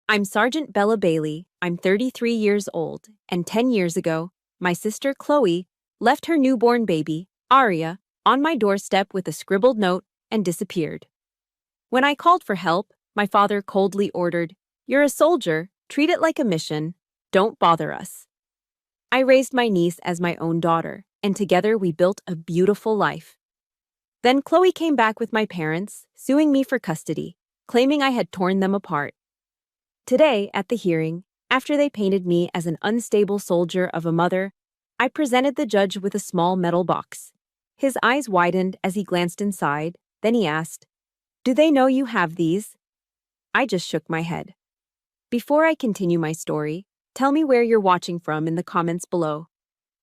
I'm Sergeant Bella Bailey. I'm 33 years old, and 10 years ago, my sister Chloe left her newborn baby, Aria, on my doorstep with a scribbled note and disappeared. When I called for help, my father coldly ordered, "You're a soldier, treat it like a mission, don't bother us." I raised my niece as my own daughter, and together we built a beautiful life. Then Chloe came back with my parents, suing me for custody, claiming I had torn them apart. Today, at the hearing, after they painted me as an unstable soldier of a mother, I presented the judge with a small metal box. His eyes widened as he glanced inside, then he asked, "Do they know you have these?" I just shook my head. Before I continue my story, tell me where you're watching from in the comments below.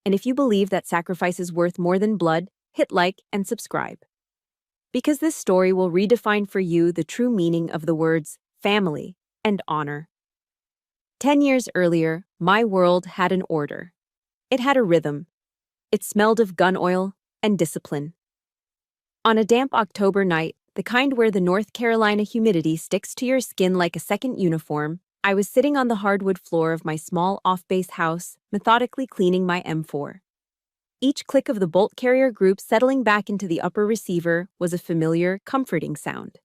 And if you believe that sacrifice is worth more than blood, hit like and subscribe. Because this story will redefine for you the true meaning of the words family and honor. 10 years earlier, my world had an order. It had a rhythm. It smelled of gun oil and discipline. On a damp October night, the kind where the North Carolina humidity sticks to your skin like a second uniform, I was sitting on the hardwood floor of my small off-base house, methodically cleaning my M4. Each click of the bolt carrier group settling back into the upper receiver was a familiar, comforting sound.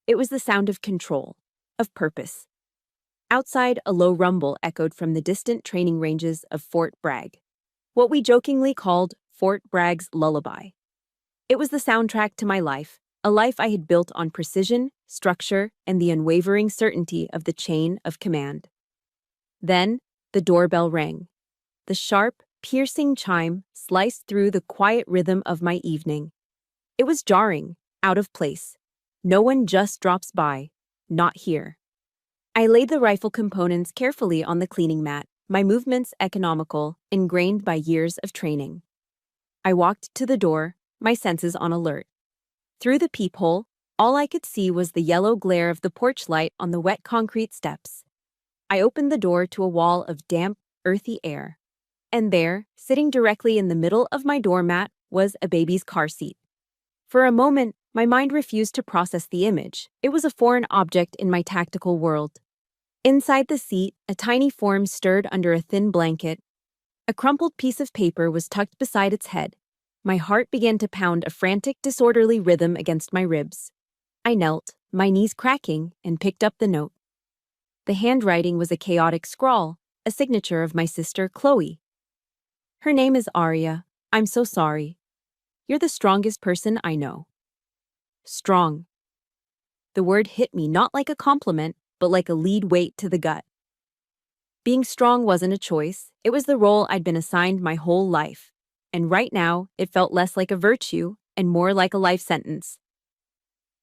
It was the sound of control, of purpose. Outside, a low rumble echoed from the distant training ranges of Fort Bragg, what we jokingly called Fort Bragg's lullaby. It was the soundtrack to my life, a life I had built on precision, structure, and the unwavering certainty of the chain of command. Then, the doorbell rang. The sharp, piercing chime sliced through the quiet rhythm of my evening. It was jarring, out of place. No one just drops by, not here. I laid the rifle components carefully on the cleaning mat, my movements economical, ingrained by years of training. I walked to the door, my senses on alert. Through the peephole, all I could see was the yellow glare of the porch light on the wet concrete steps. I opened the door to a wall of damp, earthy air. And there, sitting directly in the middle of my doormat, was a baby's car seat. For a moment, my mind refused to process the image. It was a foreign object in my tactical world. Inside the seat, a tiny form stirred under a thin blanket. A crumpled piece of paper was tucked beside its head. My heart began to pound a frantic, disorderly rhythm against my ribs. I knelt, my knees cracking, and picked up the note. The handwriting was a chaotic scrawl, a signature of my sister, Chloe. "Her name is Aria. I'm so sorry. You're the strongest person I know." Strong. The word hit me not like a compliment, but like a lead weight to the gut. Being strong wasn't a choice, it was the role I'd been assigned my whole life. And right now, it felt less like a virtue and more like a life sentence.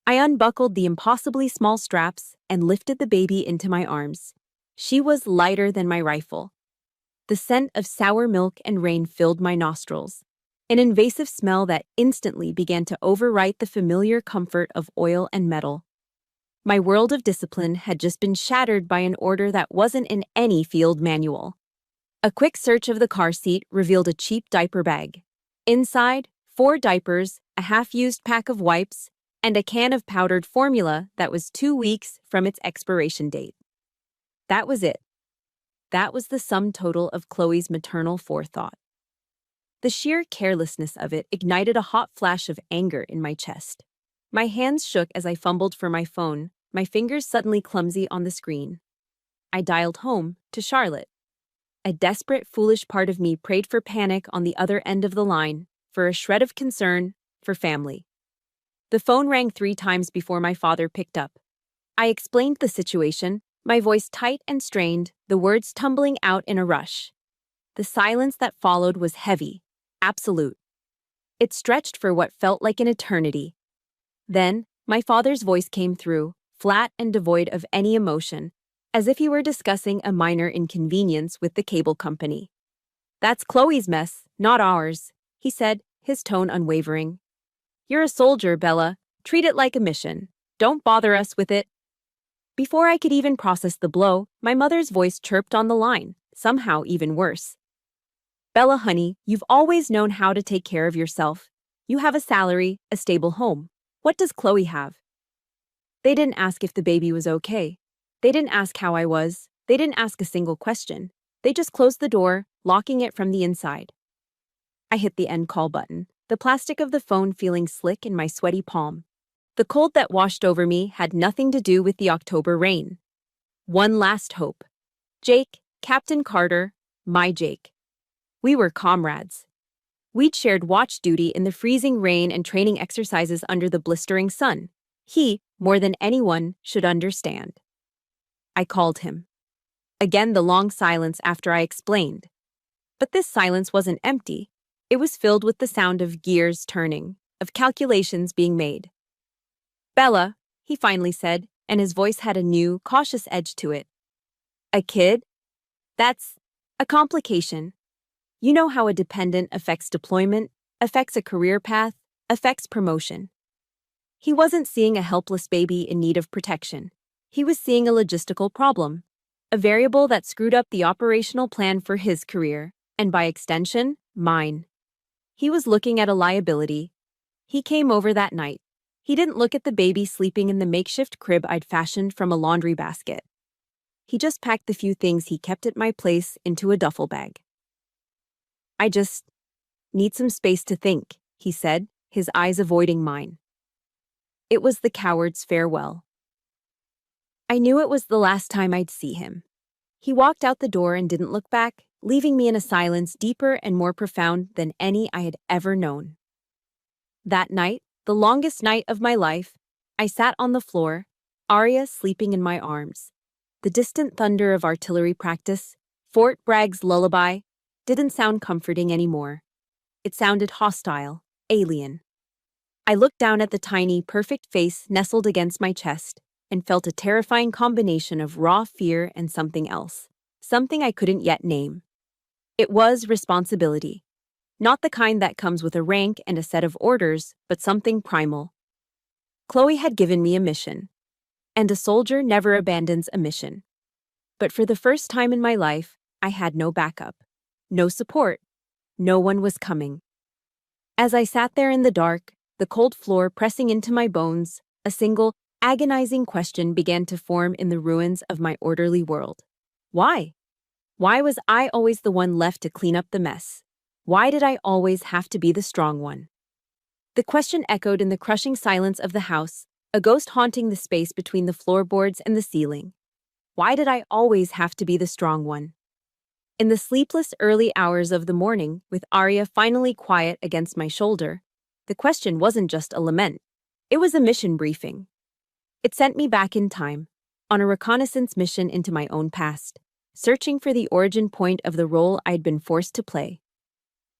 I unbuckled the impossibly small straps and lifted the baby into my arms. She was lighter than my rifle. The scent of sour milk and rain filled my nostrils, an invasive smell that instantly began to overwrite the familiar comfort of oil and metal. My world of discipline had just been shattered by an order that wasn't in any field manual. A quick search of the car seat revealed a cheap diaper bag. Inside, 4 diapers, a half-used pack of wipes, and a can of powdered formula that was 2 weeks from its expiration date. That was it. That was the sum total of Chloe's maternal forethought. The sheer carelessness of it ignited a hot flash of anger in my chest. My hands shook as I fumbled for my phone, my fingers suddenly clumsy on the screen. I dialed home to Charlotte. A desperate, foolish part of me prayed for panic on the other end of the line, for a shred of concern, for family. The phone rang 3 times before my father picked up. I explained the situation, my voice tight and strained, the words tumbling out in a rush. The silence that followed was heavy, absolute. It stretched for what felt like an eternity. Then, my father's voice came through, flat and devoid of any emotion, as if he were discussing a minor inconvenience with the cable company. "That's Chloe's mess, not ours," he said, his tone unwavering. "You're a soldier, Bella. Treat it like a mission. Don't bother us with it." Before I could even process the blow, my mother's voice chirped on the line, somehow even worse. "Bella, honey, you've always known how to take care of yourself. You have a salary, a stable home. What does Chloe have?" They didn't ask if the baby was okay. They didn't ask how I was. They didn't ask a single question. They just closed the door, locking it from the inside. I hit the end call button, the plastic of the phone feeling slick in my sweaty palm. The cold that washed over me had nothing to do with the October rain. One last hope. Jake, Captain Carter, my Jake. We were comrades. We'd shared watch duty in the freezing rain and training exercises under the blistering sun. He, more than anyone, should understand. I called him. Again the long silence after I explained. But this silence wasn't empty. It was filled with the sound of gears turning, of calculations being made. "Bella," he finally said, and his voice had a new, cautious edge to it. "A kid? That's a complication. You know how a dependent affects deployment, affects a career path, affects promotion." He wasn't seeing a helpless baby in need of protection. He was seeing a logistical problem, a variable that screwed up the operational plan for his career, and by extension, mine. He was looking at a liability. He came over that night. He didn't look at the baby sleeping in the makeshift crib I'd fashioned from a laundry basket. He just packed the few things he kept at my place into a duffel bag. "I just need some space to think," he said, his eyes avoiding mine. It was the coward's farewell. I knew it was the last time I'd see him. He walked out the door and didn't look back, leaving me in a silence deeper and more profound than any I had ever known. That night, the longest night of my life, I sat on the floor, Arya sleeping in my arms. The distant thunder of artillery practice, Fort Bragg's lullaby, didn't sound comforting anymore. It sounded hostile, alien. I looked down at the tiny, perfect face nestled against my chest and felt a terrifying combination of raw fear and something else, something I couldn't yet name. It was responsibility. Not the kind that comes with a rank and a set of orders, but something primal. Chloe had given me a mission. And a soldier never abandons a mission. But for the first time in my life, I had no backup. No support. No one was coming. As I sat there in the dark, the cold floor pressing into my bones, a single, agonizing question began to form in the ruins of my orderly world. Why? Why was I always the one left to clean up the mess? Why did I always have to be the strong one? The question echoed in the crushing silence of the house, a ghost haunting the space between the floorboards and the ceiling. Why did I always have to be the strong one? In the sleepless early hours of the morning, with Arya finally quiet against my shoulder, the question wasn't just a lament. It was a mission briefing. It sent me back in time, on a reconnaissance mission into my own past, searching for the origin point of the role I'd been forced to play.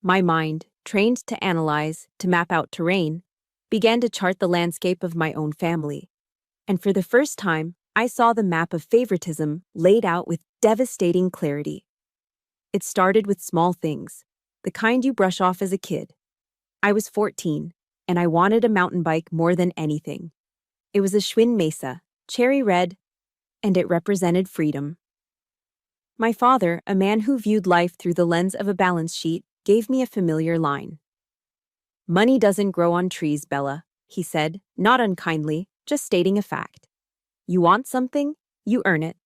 My mind, trained to analyze, to map out terrain, began to chart the landscape of my own family. And for the first time, I saw the map of favoritism laid out with devastating clarity. It started with small things, the kind you brush off as a kid. I was 14, and I wanted a mountain bike more than anything. It was a Schwinn Mesa, cherry red, and it represented freedom. My father, a man who viewed life through the lens of a balance sheet, gave me a familiar line. "Money doesn't grow on trees, Bella," he said, not unkindly, just stating a fact. You want something, you earn it.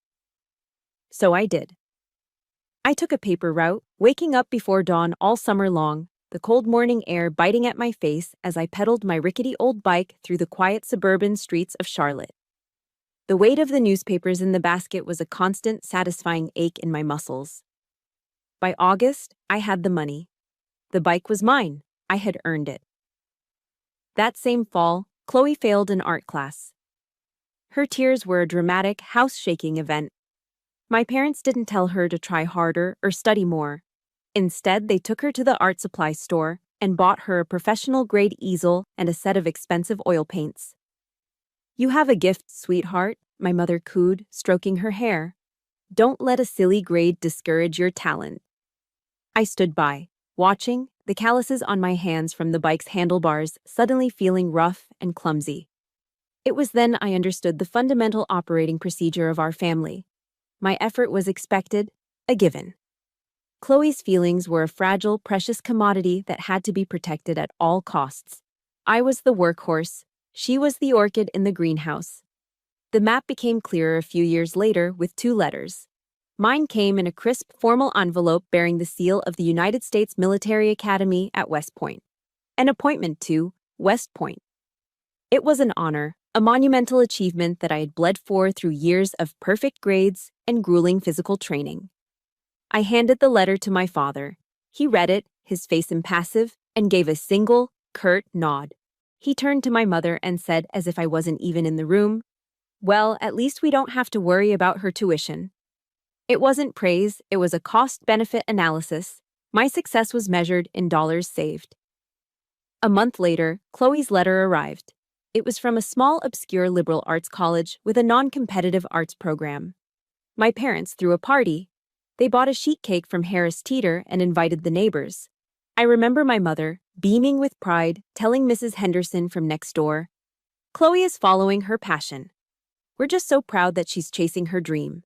So I did. I took a paper route, waking up before dawn all summer long, the cold morning air biting at my face as I pedaled my rickety old bike through the quiet suburban streets of Charlotte. The weight of the newspapers in the basket was a constant, satisfying ache in my muscles. By August, I had the money. The bike was mine. I had earned it. That same fall, Chloe failed an art class. Her tears were a dramatic, house-shaking event. My parents didn't tell her to try harder or study more. Instead, they took her to the art supply store and bought her a professional-grade easel and a set of expensive oil paints. "You have a gift, sweetheart," my mother cooed, stroking her hair. "Don't let a silly grade discourage your talent." I stood by, watching, the calluses on my hands from the bike's handlebars suddenly feeling rough and clumsy. It was then I understood the fundamental operating procedure of our family. My effort was expected, a given. Chloe's feelings were a fragile, precious commodity that had to be protected at all costs. I was the workhorse. She was the orchid in the greenhouse. The map became clearer a few years later with 2 letters. Mine came in a crisp, formal envelope bearing the seal of the United States Military Academy at West Point. An appointment to West Point. It was an honor, a monumental achievement that I had bled for through years of perfect grades and grueling physical training. I handed the letter to my father. He read it, his face impassive, and gave a single, curt nod. He turned to my mother and said, as if I wasn't even in the room, "Well, at least we don't have to worry about her tuition." It wasn't praise, it was a cost-benefit analysis. My success was measured in dollars saved. A month later, Chloe's letter arrived. It was from a small, obscure liberal arts college with a non-competitive arts program. My parents threw a party. They bought a sheet cake from Harris Teeter and invited the neighbors. I remember my mother, beaming with pride, telling Mrs. Henderson from next door, "Chloe is following her passion. We're just so proud that she's chasing her dream."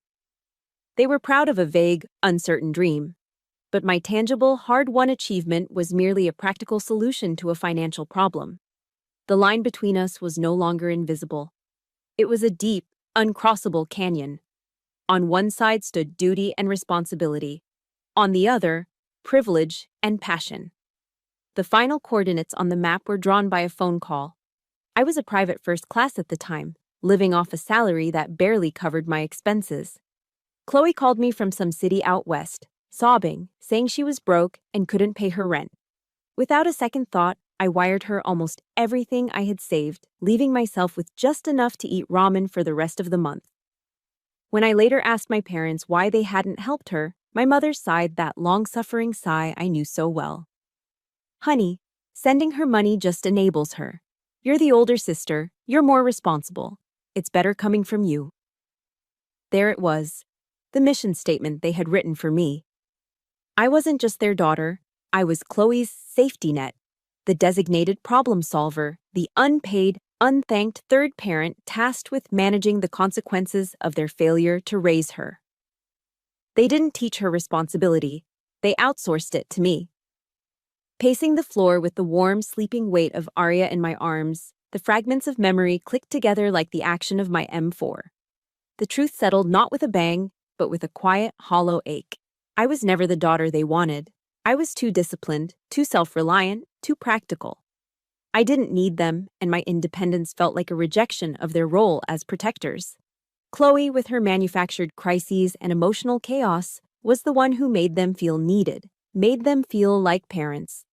They were proud of a vague, uncertain dream. But my tangible, hard-won achievement was merely a practical solution to a financial problem. The line between us was no longer invisible. It was a deep, uncrossable canyon. On one side stood duty and responsibility. On the other, privilege and passion. The final coordinates on the map were drawn by a phone call. I was a private first class at the time, living off a salary that barely covered my expenses. Chloe called me from some city out west, sobbing, saying she was broke and couldn't pay her rent. Without a second thought, I wired her almost everything I had saved, leaving myself with just enough to eat ramen for the rest of the month. When I later asked my parents why they hadn't helped her, my mother sighed that long-suffering sigh I knew so well. "Honey, sending her money just enables her. You're the older sister, you're more responsible. It's better coming from you." There it was, the mission statement they had written for me. I wasn't just their daughter, I was Chloe's safety net, the designated problem solver, the unpaid, unthanked third parent tasked with managing the consequences of their failure to raise her. They didn't teach her responsibility, they outsourced it to me. Pacing the floor with the warm, sleeping weight of Arya in my arms, the fragments of memory clicked together like the action of my M4. The truth settled not with a bang, but with a quiet, hollow ache. I was never the daughter they wanted. I was too disciplined, too self-reliant, too practical. I didn't need them, and my independence felt like a rejection of their role as protectors. Chloe, with her manufactured crises and emotional chaos, was the one who made them feel needed, made them feel like parents.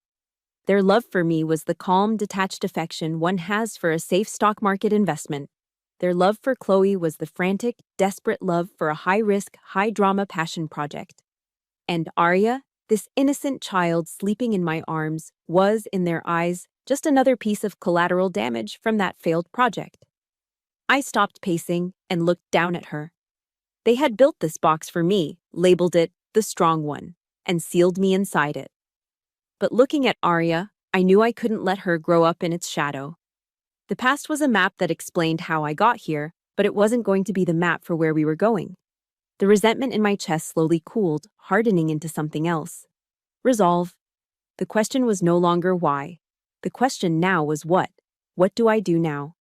Their love for me was the calm, detached affection one has for a safe stock market investment. Their love for Chloe was the frantic, desperate love for a high-risk, high-drama passion project. And Arya, this innocent child sleeping in my arms, was, in their eyes, just another piece of collateral damage from that failed project. I stopped pacing and looked down at her. They had built this box for me, labeled it the strong one, and sealed me inside it. But looking at Arya, I knew I couldn't let her grow up in its shadow. The past was a map that explained how I got here, but it wasn't going to be the map for where we were going. The resentment in my chest slowly cooled, hardening into something else. Resolve. The question was no longer why. The question now was what. What do I do now?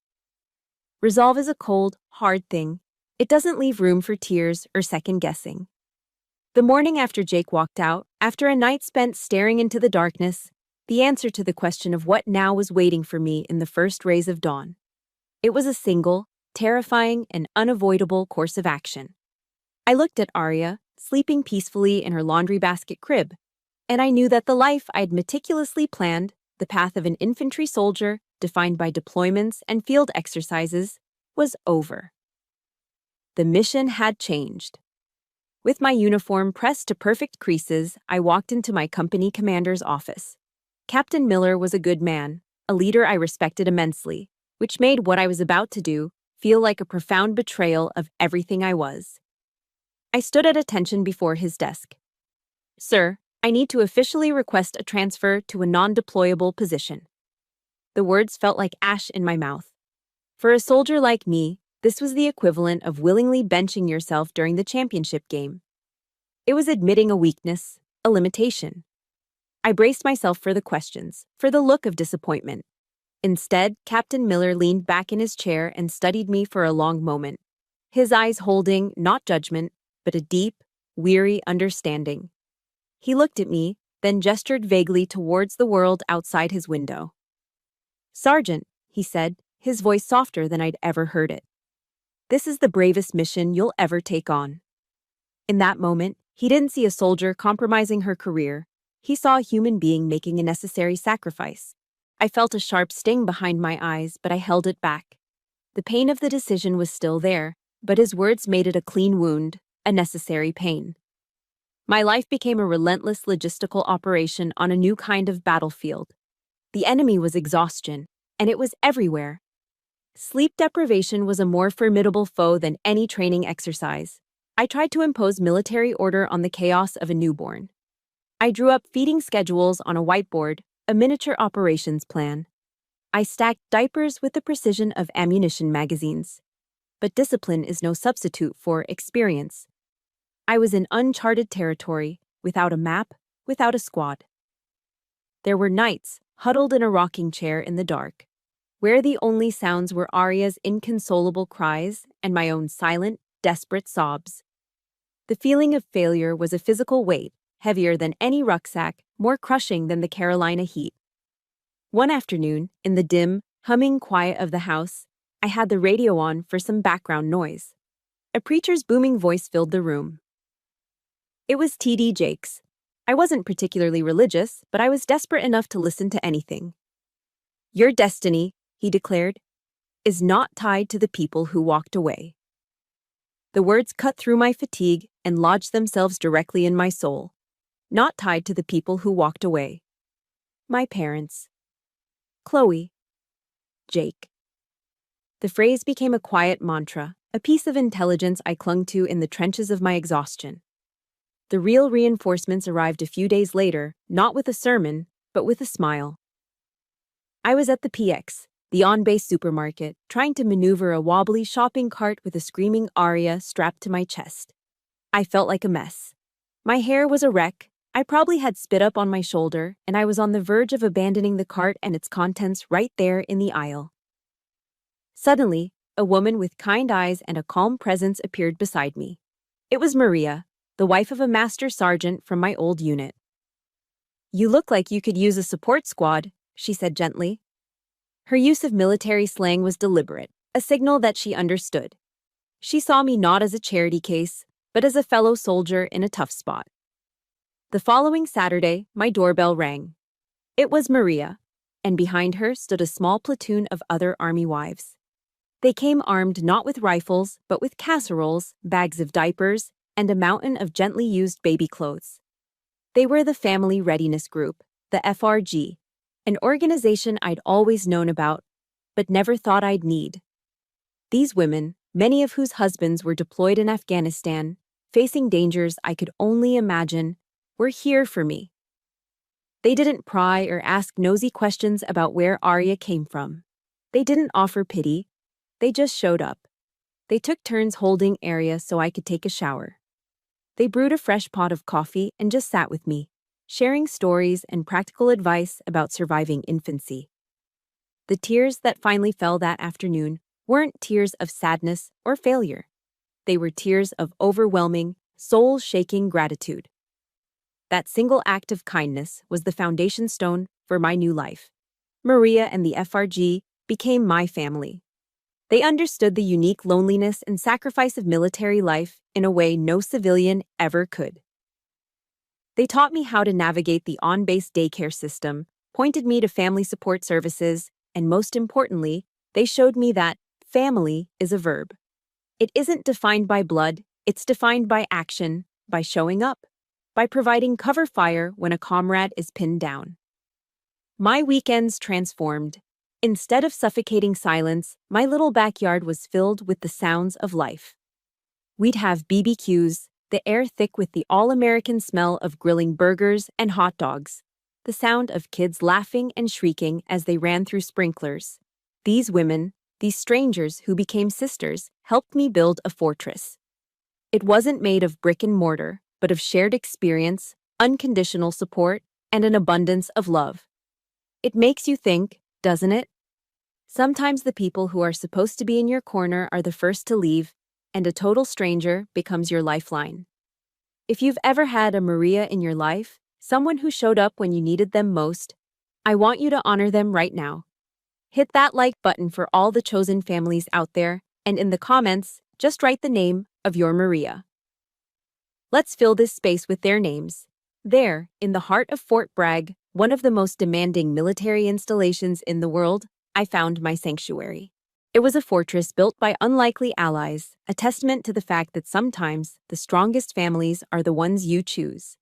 Resolve is a cold, hard thing. It doesn't leave room for tears or second-guessing. The morning after Jake walked out, after a night spent staring into the darkness, the answer to the question of what now was waiting for me in the first rays of dawn. It was a single, terrifying, and unavoidable course of action. I looked at Arya, sleeping peacefully in her laundry basket crib, and I knew that the life I'd meticulously planned, the path of an infantry soldier, defined by deployments and field exercises, was over. The mission had changed. With my uniform pressed to perfect creases, I walked into my company commander's office. Captain Miller was a good man, a leader I respected immensely, which made what I was about to do feel like a profound betrayal of everything I was. I stood at attention before his desk. "Sir, I need to officially request a transfer to a non-deployable position." The words felt like ash in my mouth. For a soldier like me, this was the equivalent of willingly benching yourself during the championship game. It was admitting a weakness, a limitation. I braced myself for the questions, for the look of disappointment. Instead, Captain Miller leaned back in his chair and studied me for a long moment, his eyes holding not judgment, but a deep, weary understanding. He looked at me, then gestured vaguely towards the world outside his window. "Sergeant," he said, his voice softer than I'd ever heard it. "This is the bravest mission you'll ever take on." In that moment, he didn't see a soldier compromising her career. He saw a human being making a necessary sacrifice. I felt a sharp sting behind my eyes, but I held it back. The pain of the decision was still there, but his words made it a clean wound, a necessary pain. My life became a relentless logistical operation on a new kind of battlefield. The enemy was exhaustion, and it was everywhere. Sleep deprivation was a more formidable foe than any training exercise. I tried to impose military order on the chaos of a newborn. I drew up feeding schedules on a whiteboard, a miniature operations plan. I stacked diapers with the precision of ammunition magazines. But discipline is no substitute for experience. I was in uncharted territory, without a map, without a squad. There were nights, huddled in a rocking chair in the dark, where the only sounds were Arya's inconsolable cries and my own silent, desperate sobs. The feeling of failure was a physical weight, heavier than any rucksack, more crushing than the Carolina heat. One afternoon, in the dim, humming quiet of the house, I had the radio on for some background noise. A preacher's booming voice filled the room. It was T.D. Jakes. I wasn't particularly religious, but I was desperate enough to listen to anything. "Your destiny," he declared, "is not tied to the people who walked away." The words cut through my fatigue and lodged themselves directly in my soul. Not tied to the people who walked away. My parents. Chloe. Jake. The phrase became a quiet mantra, a piece of intelligence I clung to in the trenches of my exhaustion. The real reinforcements arrived a few days later, not with a sermon, but with a smile. I was at the PX, the on-base supermarket, trying to maneuver a wobbly shopping cart with a screaming Arya strapped to my chest. I felt like a mess. My hair was a wreck, I probably had spit up on my shoulder, and I was on the verge of abandoning the cart and its contents right there in the aisle. Suddenly, a woman with kind eyes and a calm presence appeared beside me. It was Maria, the wife of a master sergeant from my old unit. "You look like you could use a support squad," she said gently. Her use of military slang was deliberate, a signal that she understood. She saw me not as a charity case, but as a fellow soldier in a tough spot. The following Saturday, my doorbell rang. It was Maria, and behind her stood a small platoon of other Army wives. They came armed not with rifles, but with casseroles, bags of diapers, and a mountain of gently used baby clothes. They were the Family Readiness Group, the FRG, an organization I'd always known about, but never thought I'd need. These women, many of whose husbands were deployed in Afghanistan, facing dangers I could only imagine, were here for me. They didn't pry or ask nosy questions about where Arya came from. They didn't offer pity. They just showed up. They took turns holding Arya so I could take a shower. They brewed a fresh pot of coffee and just sat with me, sharing stories and practical advice about surviving infancy. The tears that finally fell that afternoon weren't tears of sadness or failure. They were tears of overwhelming, soul-shaking gratitude. That single act of kindness was the foundation stone for my new life. Maria and the FRG became my family. They understood the unique loneliness and sacrifice of military life in a way no civilian ever could. They taught me how to navigate the on-base daycare system, pointed me to family support services, and most importantly, they showed me that family is a verb. It isn't defined by blood, it's defined by action, by showing up, by providing cover fire when a comrade is pinned down. My weekends transformed. Instead of suffocating silence, my little backyard was filled with the sounds of life. We'd have BBQs, the air thick with the all-American smell of grilling burgers and hot dogs, the sound of kids laughing and shrieking as they ran through sprinklers. These women, these strangers who became sisters, helped me build a fortress. It wasn't made of brick and mortar, but of shared experience, unconditional support, and an abundance of love. It makes you think, doesn't it? Sometimes the people who are supposed to be in your corner are the first to leave, and a total stranger becomes your lifeline. If you've ever had a Maria in your life, someone who showed up when you needed them most, I want you to honor them right now. Hit that like button for all the chosen families out there, and in the comments, just write the name of your Maria. Let's fill this space with their names. There, in the heart of Fort Bragg, one of the most demanding military installations in the world, I found my sanctuary. It was a fortress built by unlikely allies, a testament to the fact that sometimes the strongest families are the ones you choose.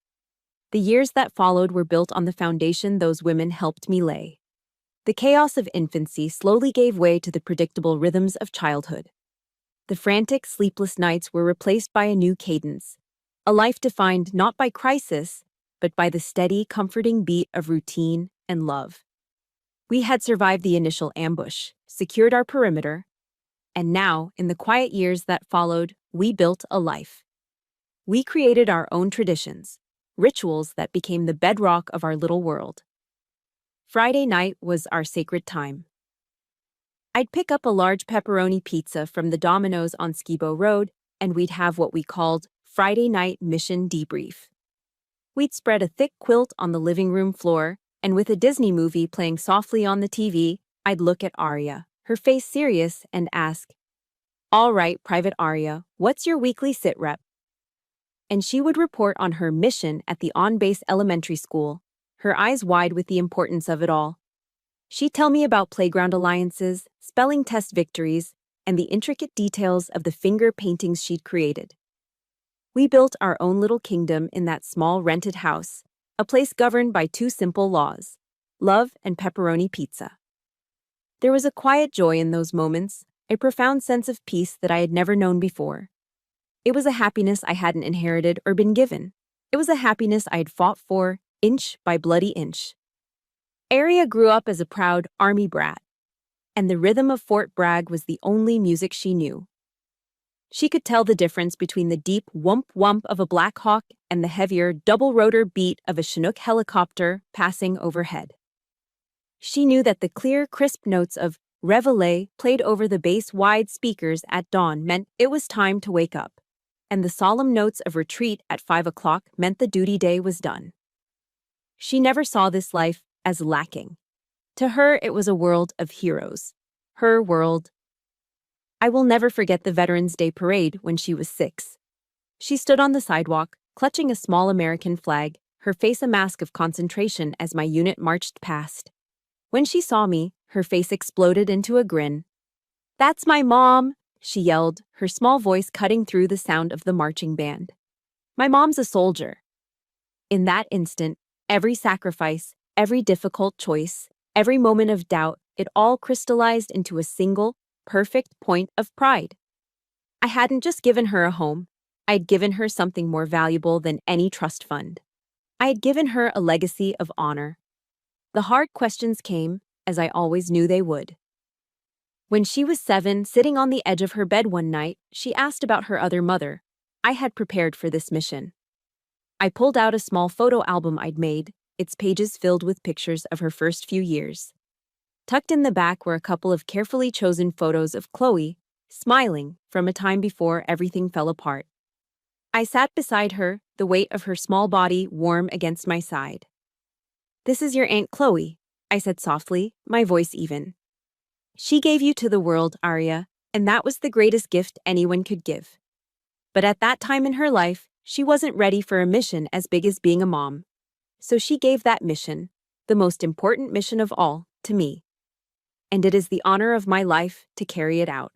The years that followed were built on the foundation those women helped me lay. The chaos of infancy slowly gave way to the predictable rhythms of childhood. The frantic, sleepless nights were replaced by a new cadence, a life defined not by crisis, but by the steady, comforting beat of routine and love. We had survived the initial ambush, secured our perimeter, and now, in the quiet years that followed, we built a life. We created our own traditions, rituals that became the bedrock of our little world. Friday night was our sacred time. I'd pick up a large pepperoni pizza from the Domino's on Skibo Road, and we'd have what we called Friday night mission debrief. We'd spread a thick quilt on the living room floor, and with a Disney movie playing softly on the TV, I'd look at Arya, her face serious, and ask, "All right, Private Arya, what's your weekly sit rep?" And she would report on her mission at the on-base elementary school, her eyes wide with the importance of it all. She'd tell me about playground alliances, spelling test victories, and the intricate details of the finger paintings she'd created. We built our own little kingdom in that small rented house, a place governed by two simple laws: love and pepperoni pizza. There was a quiet joy in those moments, a profound sense of peace that I had never known before. It was a happiness I hadn't inherited or been given. It was a happiness I had fought for, inch by bloody inch. Arya grew up as a proud Army brat, and the rhythm of Fort Bragg was the only music she knew. She could tell the difference between the deep whump-whump of a Black Hawk and the heavier double-rotor beat of a Chinook helicopter passing overhead. She knew that the clear, crisp notes of Réveillé played over the base-wide speakers at dawn meant it was time to wake up, and the solemn notes of retreat at 5 o'clock meant the duty day was done. She never saw this life as lacking. To her, it was a world of heroes. Her world. I will never forget the Veterans Day parade when she was 6. She stood on the sidewalk, clutching a small American flag, her face a mask of concentration as my unit marched past. When she saw me, her face exploded into a grin. "That's my mom," she yelled, her small voice cutting through the sound of the marching band. "My mom's a soldier." In that instant, every sacrifice, every difficult choice, every moment of doubt, it all crystallized into a single, perfect point of pride. I hadn't just given her a home. I had given her something more valuable than any trust fund. I had given her a legacy of honor. The hard questions came, as I always knew they would. When she was 7, sitting on the edge of her bed one night, she asked about her other mother. I had prepared for this mission. I pulled out a small photo album I'd made, its pages filled with pictures of her first few years. Tucked in the back were a couple of carefully chosen photos of Chloe, smiling, from a time before everything fell apart. I sat beside her, the weight of her small body warm against my side. "This is your Aunt Chloe," I said softly, my voice even. "She gave you to the world, Arya, and that was the greatest gift anyone could give. But at that time in her life, she wasn't ready for a mission as big as being a mom. So she gave that mission, the most important mission of all, to me. And it is the honor of my life to carry it out."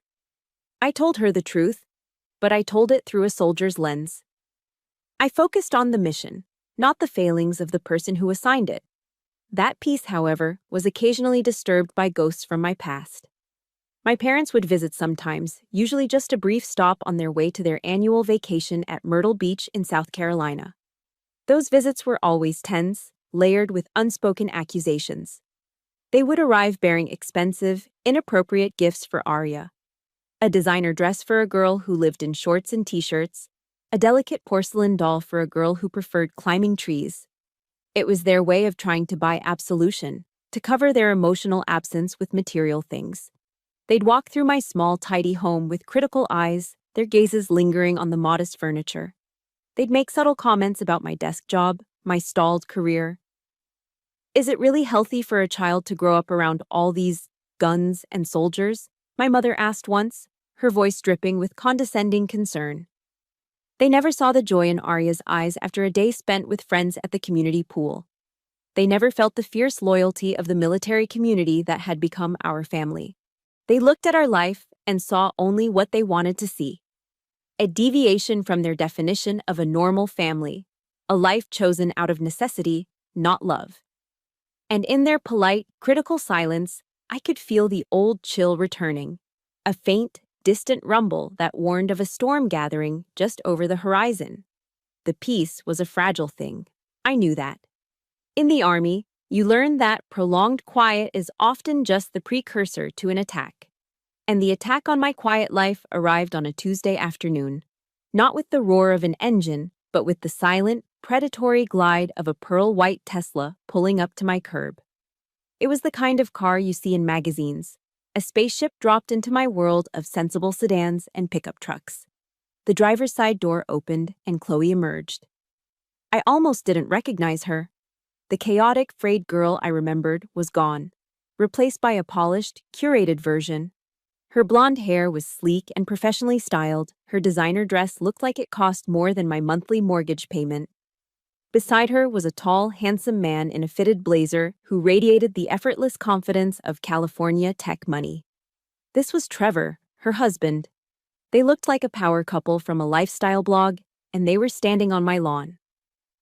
I told her the truth, but I told it through a soldier's lens. I focused on the mission, not the failings of the person who assigned it. That peace, however, was occasionally disturbed by ghosts from my past. My parents would visit sometimes, usually just a brief stop on their way to their annual vacation at Myrtle Beach in South Carolina. Those visits were always tense, layered with unspoken accusations. They would arrive bearing expensive, inappropriate gifts for Arya. A designer dress for a girl who lived in shorts and t-shirts, a delicate porcelain doll for a girl who preferred climbing trees. It was their way of trying to buy absolution, to cover their emotional absence with material things. They'd walk through my small, tidy home with critical eyes, their gazes lingering on the modest furniture. They'd make subtle comments about my desk job, my stalled career. Is it really healthy for a child to grow up around all these guns and soldiers? My mother asked once, her voice dripping with condescending concern. They never saw the joy in Arya's eyes after a day spent with friends at the community pool. They never felt the fierce loyalty of the military community that had become our family. They looked at our life and saw only what they wanted to see. A deviation from their definition of a normal family, a life chosen out of necessity, not love. And in their polite, critical silence, I could feel the old chill returning, a faint, distant rumble that warned of a storm gathering just over the horizon. The peace was a fragile thing. I knew that. In the army, you learn that prolonged quiet is often just the precursor to an attack. And the attack on my quiet life arrived on a Tuesday afternoon, not with the roar of an engine, but with the silent, predatory glide of a pearl-white Tesla pulling up to my curb. It was the kind of car you see in magazines, a spaceship dropped into my world of sensible sedans and pickup trucks. The driver's side door opened and Chloe emerged. I almost didn't recognize her. The chaotic, frayed girl I remembered was gone, replaced by a polished, curated version. Her blonde hair was sleek and professionally styled. Her designer dress looked like it cost more than my monthly mortgage payment. Beside her was a tall, handsome man in a fitted blazer who radiated the effortless confidence of California tech money. This was Trevor, her husband. They looked like a power couple from a lifestyle blog, and they were standing on my lawn.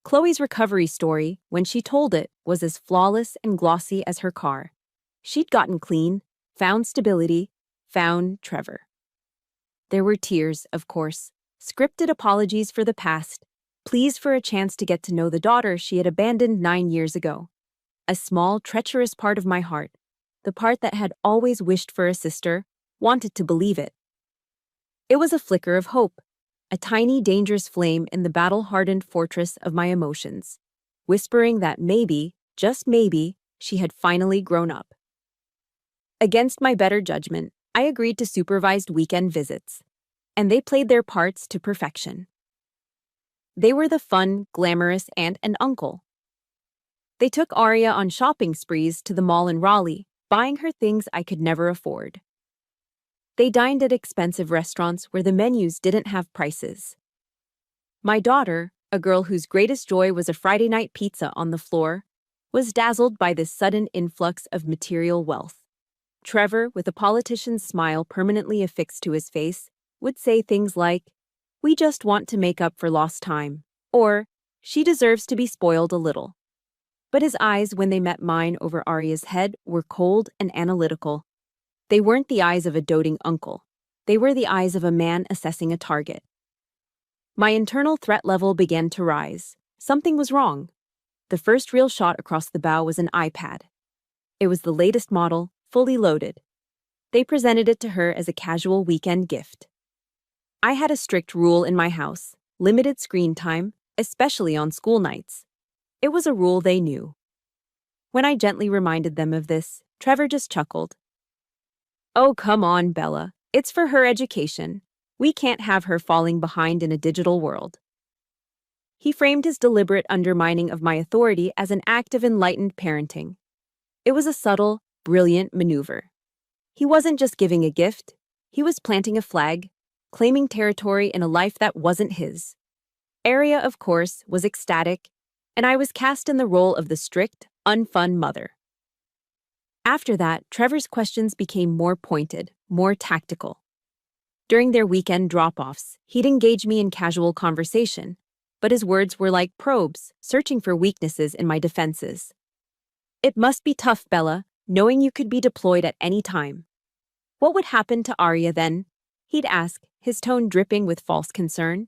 Chloe's recovery story, when she told it, was as flawless and glossy as her car. She'd gotten clean, found stability, found Trevor. There were tears, of course, scripted apologies for the past, pleas for a chance to get to know the daughter she had abandoned 9 years ago. A small, treacherous part of my heart, the part that had always wished for a sister, wanted to believe it. It was a flicker of hope, a tiny, dangerous flame in the battle-hardened fortress of my emotions, whispering that maybe, just maybe, she had finally grown up. Against my better judgment, I agreed to supervised weekend visits, and they played their parts to perfection. They were the fun, glamorous aunt and uncle. They took Arya on shopping sprees to the mall in Raleigh, buying her things I could never afford. They dined at expensive restaurants where the menus didn't have prices. My daughter, a girl whose greatest joy was a Friday night pizza on the floor, was dazzled by this sudden influx of material wealth. Trevor, with a politician's smile permanently affixed to his face, would say things like, "We just want to make up for lost time," or, "She deserves to be spoiled a little." But his eyes, when they met mine over Arya's head, were cold and analytical. They weren't the eyes of a doting uncle. They were the eyes of a man assessing a target. My internal threat level began to rise. Something was wrong. The first real shot across the bow was an iPad. It was the latest model, fully loaded. They presented it to her as a casual weekend gift. I had a strict rule in my house: limited screen time, especially on school nights. It was a rule they knew. When I gently reminded them of this, Trevor just chuckled. "Oh, come on, Bella. It's for her education. We can't have her falling behind in a digital world." He framed his deliberate undermining of my authority as an act of enlightened parenting. It was a subtle, brilliant maneuver. He wasn't just giving a gift, he was planting a flag, claiming territory in a life that wasn't his. Arya, of course, was ecstatic, and I was cast in the role of the strict, unfun mother. After that, Trevor's questions became more pointed, more tactical. During their weekend drop-offs, he'd engage me in casual conversation, but his words were like probes, searching for weaknesses in my defenses. "It must be tough, Bella, knowing you could be deployed at any time. What would happen to Arya then?" he'd ask, his tone dripping with false concern.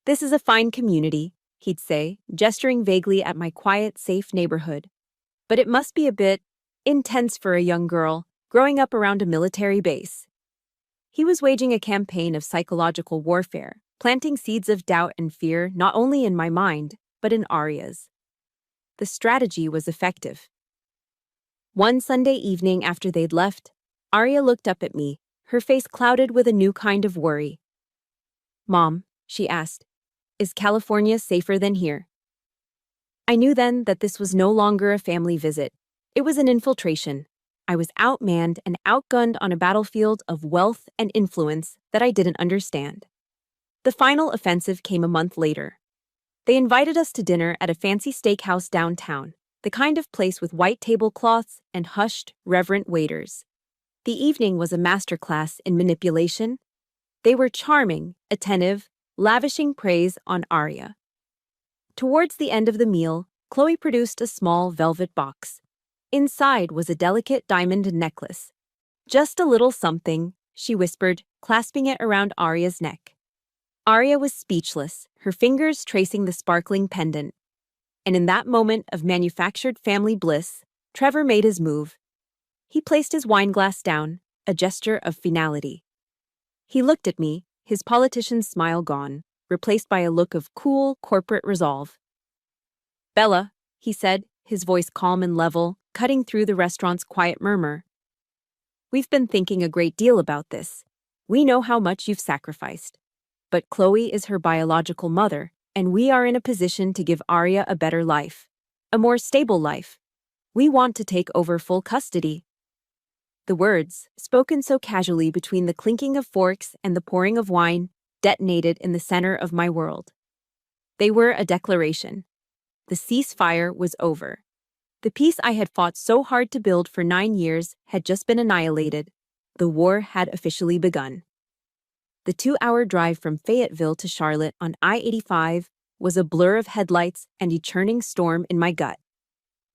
"This is a fine community," he'd say, gesturing vaguely at my quiet, safe neighborhood. "But it must be a bit intense for a young girl, growing up around a military base." He was waging a campaign of psychological warfare, planting seeds of doubt and fear not only in my mind, but in Arya's. The strategy was effective. One Sunday evening after they'd left, Arya looked up at me, her face clouded with a new kind of worry. "Mom," she asked, "is California safer than here?" I knew then that this was no longer a family visit. It was an infiltration. I was outmanned and outgunned on a battlefield of wealth and influence that I didn't understand. The final offensive came a month later. They invited us to dinner at a fancy steakhouse downtown, the kind of place with white tablecloths and hushed, reverent waiters. The evening was a masterclass in manipulation. They were charming, attentive, lavishing praise on Arya. Towards the end of the meal, Chloe produced a small velvet box. Inside was a delicate diamond necklace. "Just a little something," she whispered, clasping it around Arya's neck. Arya was speechless, her fingers tracing the sparkling pendant. And in that moment of manufactured family bliss, Trevor made his move. He placed his wineglass down, a gesture of finality. He looked at me, his politician's smile gone, replaced by a look of cool, corporate resolve. "Bella," he said, his voice calm and level, cutting through the restaurant's quiet murmur. "We've been thinking a great deal about this. We know how much you've sacrificed. But Chloe is her biological mother, and we are in a position to give Arya a better life, a more stable life. We want to take over full custody." The words, spoken so casually between the clinking of forks and the pouring of wine, detonated in the center of my world. They were a declaration. The ceasefire was over. The peace I had fought so hard to build for 9 years had just been annihilated. The war had officially begun. The 2-hour drive from Fayetteville to Charlotte on I-85 was a blur of headlights and a churning storm in my gut.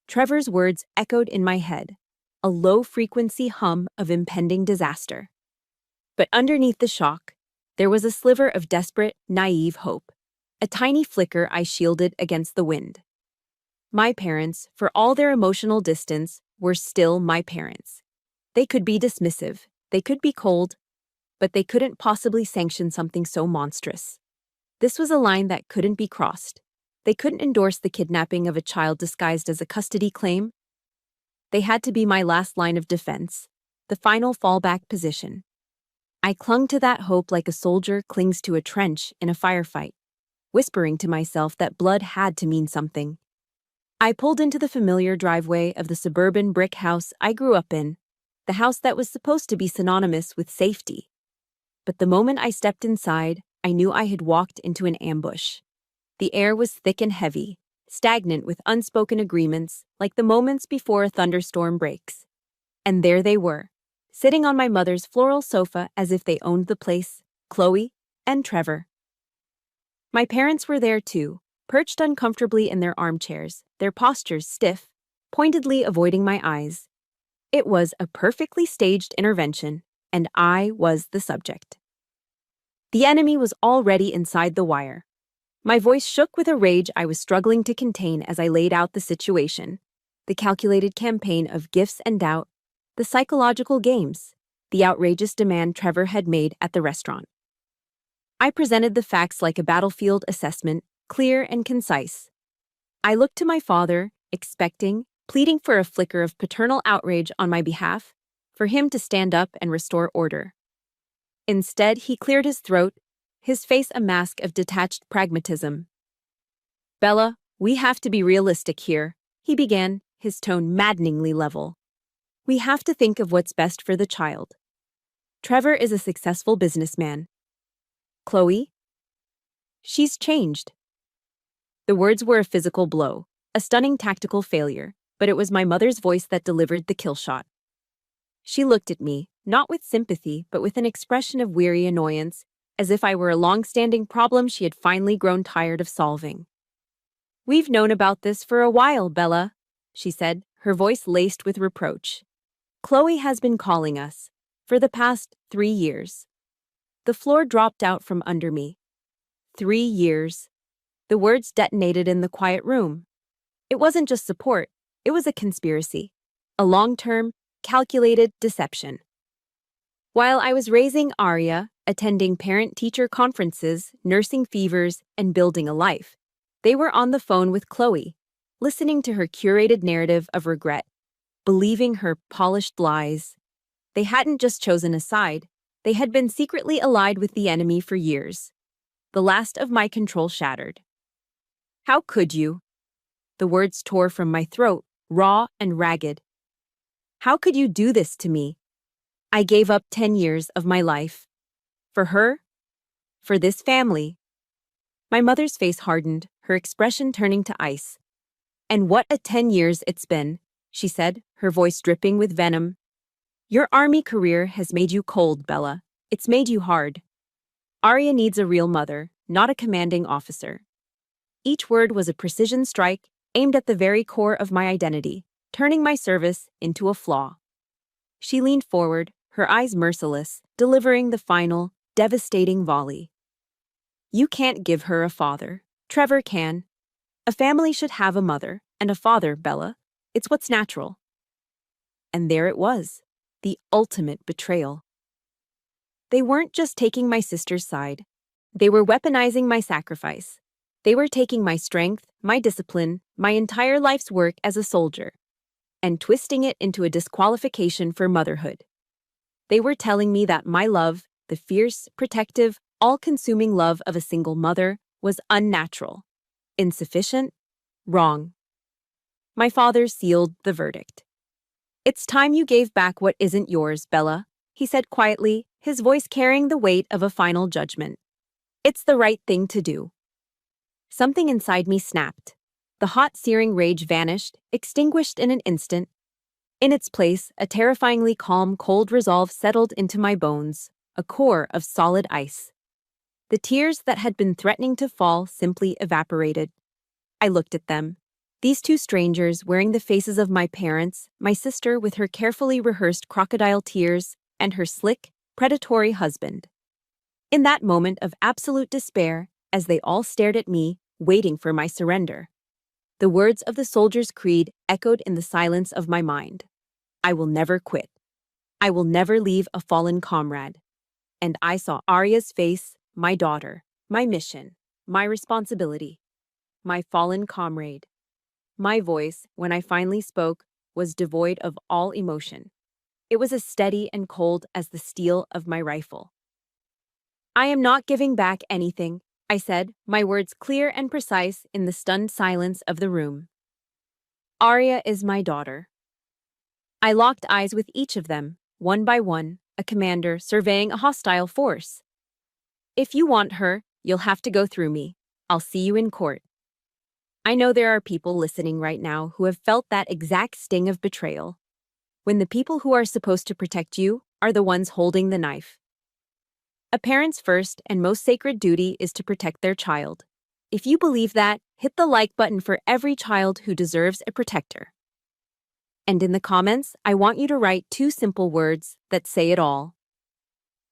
Trevor's words echoed in my head, a low-frequency hum of impending disaster. But underneath the shock, there was a sliver of desperate, naive hope, a tiny flicker I shielded against the wind. My parents, for all their emotional distance, were still my parents. They could be dismissive, they could be cold, but they couldn't possibly sanction something so monstrous. This was a line that couldn't be crossed. They couldn't endorse the kidnapping of a child disguised as a custody claim. They had to be my last line of defense, the final fallback position. I clung to that hope like a soldier clings to a trench in a firefight, whispering to myself that blood had to mean something. I pulled into the familiar driveway of the suburban brick house I grew up in, the house that was supposed to be synonymous with safety. But the moment I stepped inside, I knew I had walked into an ambush. The air was thick and heavy, stagnant with unspoken agreements, like the moments before a thunderstorm breaks. And there they were, sitting on my mother's floral sofa as if they owned the place, Chloe and Trevor. My parents were there too, perched uncomfortably in their armchairs, their postures stiff, pointedly avoiding my eyes. It was a perfectly staged intervention, and I was the subject. The enemy was already inside the wire. My voice shook with a rage I was struggling to contain as I laid out the situation, the calculated campaign of gifts and doubt, the psychological games, the outrageous demand Trevor had made at the restaurant. I presented the facts like a battlefield assessment, clear and concise. I looked to my father, expecting, pleading for a flicker of paternal outrage on my behalf, for him to stand up and restore order. Instead, he cleared his throat, his face a mask of detached pragmatism. "Bella, we have to be realistic here," he began, his tone maddeningly level. "We have to think of what's best for the child. Trevor is a successful businessman. Chloe? She's changed." The words were a physical blow, a stunning tactical failure, but it was my mother's voice that delivered the kill shot. She looked at me, not with sympathy, but with an expression of weary annoyance, as if I were a long-standing problem she had finally grown tired of solving. "We've known about this for a while, Bella," she said, her voice laced with reproach. "Chloe has been calling us, for the past 3 years. The floor dropped out from under me. 3 years. The words detonated in the quiet room. It wasn't just support, it was a conspiracy. A long-term, calculated deception. While I was raising Arya, attending parent-teacher conferences, nursing fevers, and building a life, they were on the phone with Chloe, listening to her curated narrative of regret, believing her polished lies. They hadn't just chosen a side, they had been secretly allied with the enemy for years. The last of my control shattered. How could you? The words tore from my throat, raw and ragged. How could you do this to me? I gave up 10 years of my life. For her? For this family? My mother's face hardened, her expression turning to ice. And what a 10 years it's been, she said, her voice dripping with venom. Your army career has made you cold, Bella. It's made you hard. Arya needs a real mother, not a commanding officer. Each word was a precision strike aimed at the very core of my identity, turning my service into a flaw. She leaned forward, her eyes merciless, delivering the final, devastating volley. You can't give her a father. Trevor can. A family should have a mother and a father, Bella. It's what's natural. And there it was, the ultimate betrayal. They weren't just taking my sister's side. They were weaponizing my sacrifice. They were taking my strength, my discipline, my entire life's work as a soldier, and twisting it into a disqualification for motherhood. They were telling me that my love, the fierce, protective, all-consuming love of a single mother, was unnatural, insufficient, wrong. My father sealed the verdict. It's time you gave back what isn't yours, Bella, he said quietly, his voice carrying the weight of a final judgment. It's the right thing to do. Something inside me snapped. The hot, searing rage vanished, extinguished in an instant. In its place, a terrifyingly calm, cold resolve settled into my bones, a core of solid ice. The tears that had been threatening to fall simply evaporated. I looked at them. These two strangers wearing the faces of my parents, my sister with her carefully rehearsed crocodile tears, and her slick, predatory husband. In that moment of absolute despair, as they all stared at me, waiting for my surrender, the words of the soldier's creed echoed in the silence of my mind. I will never quit. I will never leave a fallen comrade. And I saw Arya's face, my daughter, my mission, my responsibility, my fallen comrade. My voice, when I finally spoke, was devoid of all emotion. It was as steady and cold as the steel of my rifle. I am not giving back anything, I said, my words clear and precise in the stunned silence of the room. Arya is my daughter. I locked eyes with each of them, one by one, a commander surveying a hostile force. If you want her, you'll have to go through me. I'll see you in court. I know there are people listening right now who have felt that exact sting of betrayal, when the people who are supposed to protect you are the ones holding the knife. A parent's first and most sacred duty is to protect their child. If you believe that, hit the like button for every child who deserves a protector. And in the comments, I want you to write 2 simple words that say it all.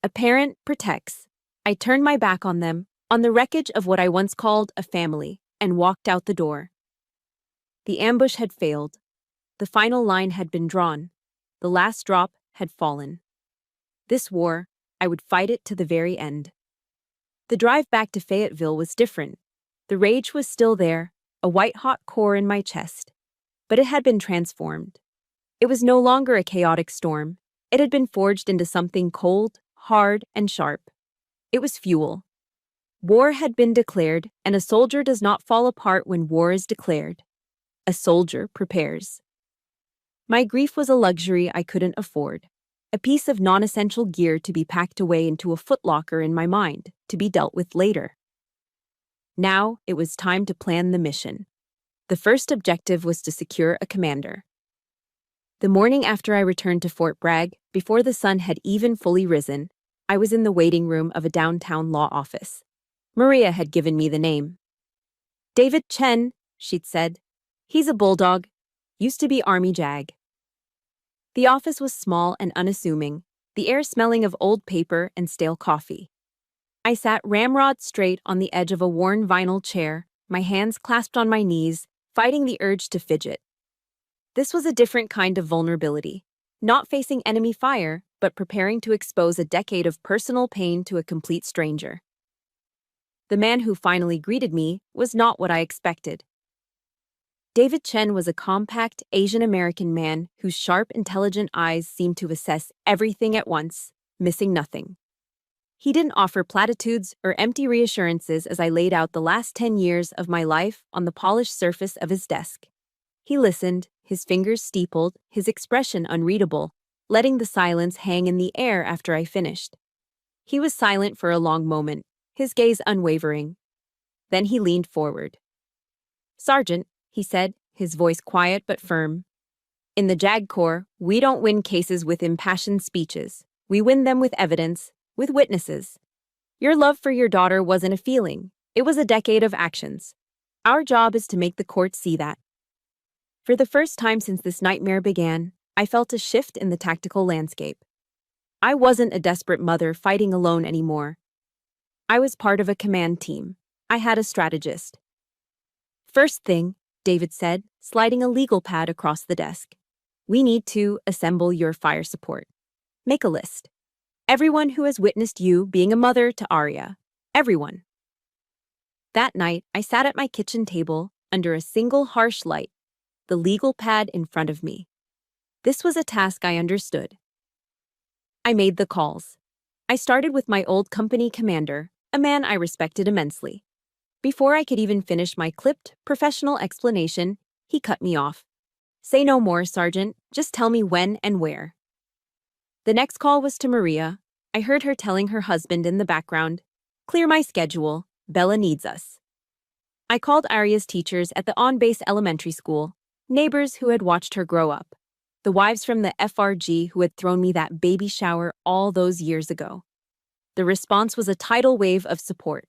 A parent protects. I turned my back on them, on the wreckage of what I once called a family, and walked out the door. The ambush had failed. The final line had been drawn. The last drop had fallen. This war, I would fight it to the very end. The drive back to Fayetteville was different. The rage was still there, a white-hot core in my chest. But it had been transformed. It was no longer a chaotic storm. It had been forged into something cold, hard, and sharp. It was fuel. War had been declared, and a soldier does not fall apart when war is declared. A soldier prepares. My grief was a luxury I couldn't afford, a piece of non-essential gear to be packed away into a footlocker in my mind, to be dealt with later. Now it was time to plan the mission. The first objective was to secure a commander. The morning after I returned to Fort Bragg, before the sun had even fully risen, I was in the waiting room of a downtown law office. Maria had given me the name. David Chen, she'd said. He's a bulldog. Used to be Army Jag. The office was small and unassuming, the air smelling of old paper and stale coffee. I sat ramrod straight on the edge of a worn vinyl chair, my hands clasped on my knees, fighting the urge to fidget. This was a different kind of vulnerability, not facing enemy fire, but preparing to expose a decade of personal pain to a complete stranger. The man who finally greeted me was not what I expected. David Chen was a compact Asian American man whose sharp, intelligent eyes seemed to assess everything at once, missing nothing. He didn't offer platitudes or empty reassurances as I laid out the last 10 years of my life on the polished surface of his desk. He listened, his fingers steepled, his expression unreadable, letting the silence hang in the air after I finished. He was silent for a long moment, his gaze unwavering. Then he leaned forward. "Sergeant," he said, his voice quiet but firm. "In the JAG Corps, we don't win cases with impassioned speeches. We win them with evidence, with witnesses. Your love for your daughter wasn't a feeling. It was a decade of actions. Our job is to make the court see that." For the first time since this nightmare began, I felt a shift in the tactical landscape. I wasn't a desperate mother fighting alone anymore. I was part of a command team. I had a strategist. "First thing," David said, sliding a legal pad across the desk. "We need to assemble your fire support. Make a list. Everyone who has witnessed you being a mother to Arya. Everyone." That night, I sat at my kitchen table under a single harsh light, the legal pad in front of me. This was a task I understood. I made the calls. I started with my old company commander, a man I respected immensely. Before I could even finish my clipped, professional explanation, he cut me off. "Say no more, Sergeant. Just tell me when and where." The next call was to Maria. I heard her telling her husband in the background, "Clear my schedule. Bella needs us." I called Arya's teachers at the on-base elementary school, neighbors who had watched her grow up, the wives from the FRG who had thrown me that baby shower all those years ago. The response was a tidal wave of support.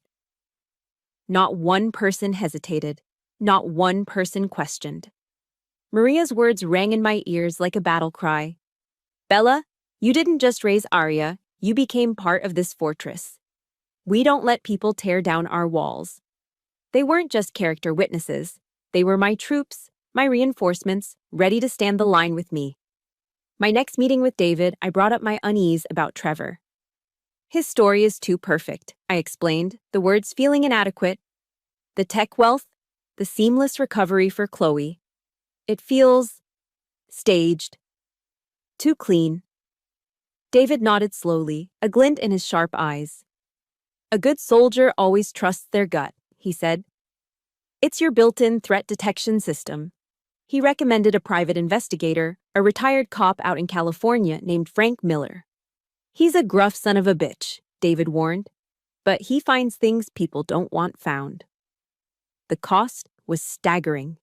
Not one person hesitated. Not one person questioned. Maria's words rang in my ears like a battle cry. "Bella, you didn't just raise Arya, you became part of this fortress. We don't let people tear down our walls." They weren't just character witnesses. They were my troops, my reinforcements, ready to stand the line with me. My next meeting with David, I brought up my unease about Trevor. "His story is too perfect," I explained, the words feeling inadequate. "The tech wealth, the seamless recovery for Chloe. It feels staged. Too clean." David nodded slowly, a glint in his sharp eyes. "A good soldier always trusts their gut," he said. "It's your built-in threat detection system." He recommended a private investigator, a retired cop out in California named Frank Miller. "He's a gruff son of a bitch," David warned, "but he finds things people don't want found." The cost was staggering.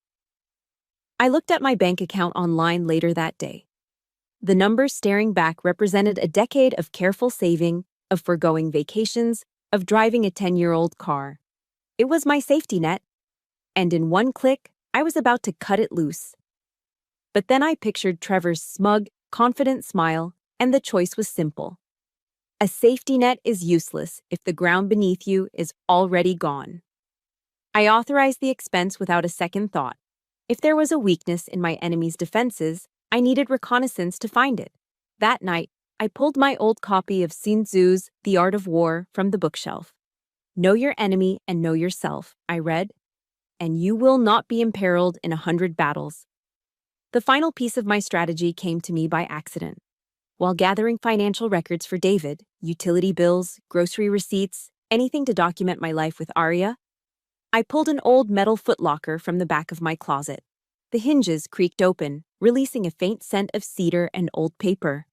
I looked at my bank account online later that day. The numbers staring back represented a decade of careful saving, of foregoing vacations, of driving a 10-year-old car. It was my safety net. And in one click, I was about to cut it loose. But then I pictured Trevor's smug, confident smile, and the choice was simple. A safety net is useless if the ground beneath you is already gone. I authorized the expense without a second thought. If there was a weakness in my enemy's defenses, I needed reconnaissance to find it. That night, I pulled my old copy of Sun Tzu's The Art of War from the bookshelf. "Know your enemy and know yourself," I read, "and you will not be imperiled in 100 battles." The final piece of my strategy came to me by accident. While gathering financial records for David, utility bills, grocery receipts, anything to document my life with Arya, I pulled an old metal footlocker from the back of my closet. The hinges creaked open, releasing a faint scent of cedar and old paper.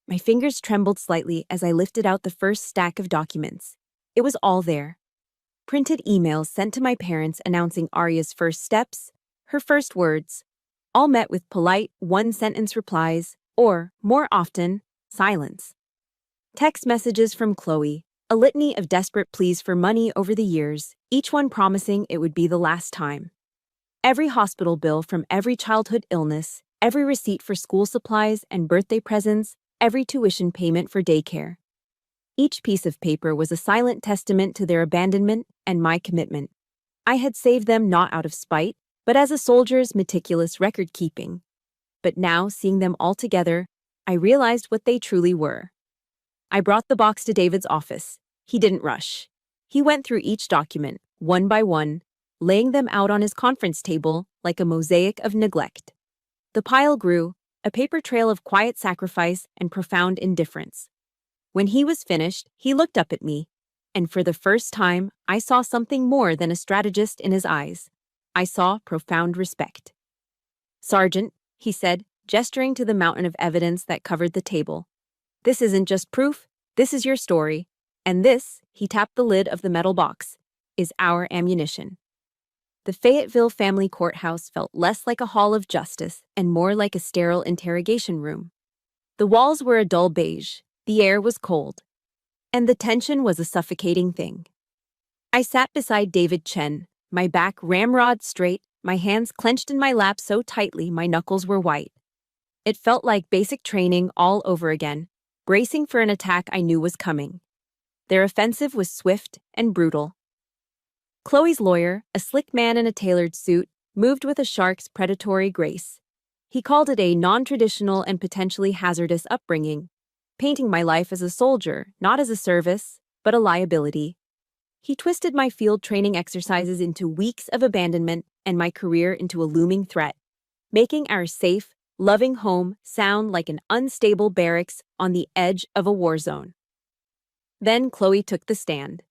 My fingers trembled slightly as I lifted out the first stack of documents. It was all there. Printed emails sent to my parents announcing Arya's first steps, her first words, all met with polite, one-sentence replies, or, more often, silence. Text messages from Chloe, a litany of desperate pleas for money over the years, each one promising it would be the last time. Every hospital bill from every childhood illness, every receipt for school supplies and birthday presents, every tuition payment for daycare. Each piece of paper was a silent testament to their abandonment and my commitment. I had saved them not out of spite, but as a soldier's meticulous record-keeping. But now, seeing them all together, I realized what they truly were. I brought the box to David's office. He didn't rush. He went through each document, one by one, laying them out on his conference table like a mosaic of neglect. The pile grew, a paper trail of quiet sacrifice and profound indifference. When he was finished, he looked up at me, and for the first time, I saw something more than a strategist in his eyes. I saw profound respect. "Sergeant," he said, gesturing to the mountain of evidence that covered the table. "This isn't just proof, this is your story, and this," he tapped the lid of the metal box, "is our ammunition." The Fayetteville family courthouse felt less like a hall of justice and more like a sterile interrogation room. The walls were a dull beige, the air was cold, and the tension was a suffocating thing. I sat beside David Chen, my back ramrod straight, my hands clenched in my lap so tightly my knuckles were white. It felt like basic training all over again, bracing for an attack I knew was coming. Their offensive was swift and brutal. Chloe's lawyer, a slick man in a tailored suit, moved with a shark's predatory grace. He called it a non-traditional and potentially hazardous upbringing, painting my life as a soldier, not as a service, but a liability. He twisted my field training exercises into weeks of abandonment and my career into a looming threat, making our safe, loving home sound like an unstable barracks on the edge of a war zone. Then Chloe took the stand.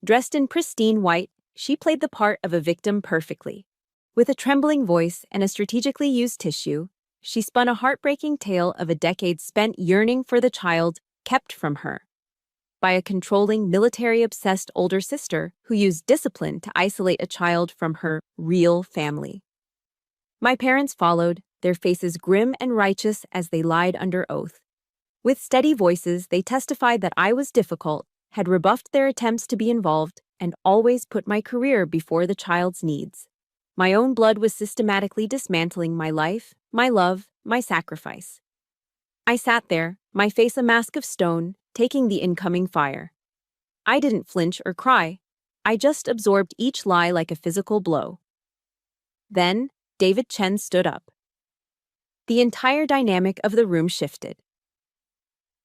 Dressed in pristine white, she played the part of a victim perfectly. With a trembling voice and a strategically used tissue, she spun a heartbreaking tale of a decade spent yearning for the child kept from her by a controlling, military-obsessed older sister who used discipline to isolate a child from her real family. My parents followed, their faces grim and righteous as they lied under oath. With steady voices, they testified that I was difficult, had rebuffed their attempts to be involved, and always put my career before the child's needs. My own blood was systematically dismantling my life, my love, my sacrifice. I sat there, my face a mask of stone, taking the incoming fire. I didn't flinch or cry. I just absorbed each lie like a physical blow. Then, David Chen stood up. The entire dynamic of the room shifted.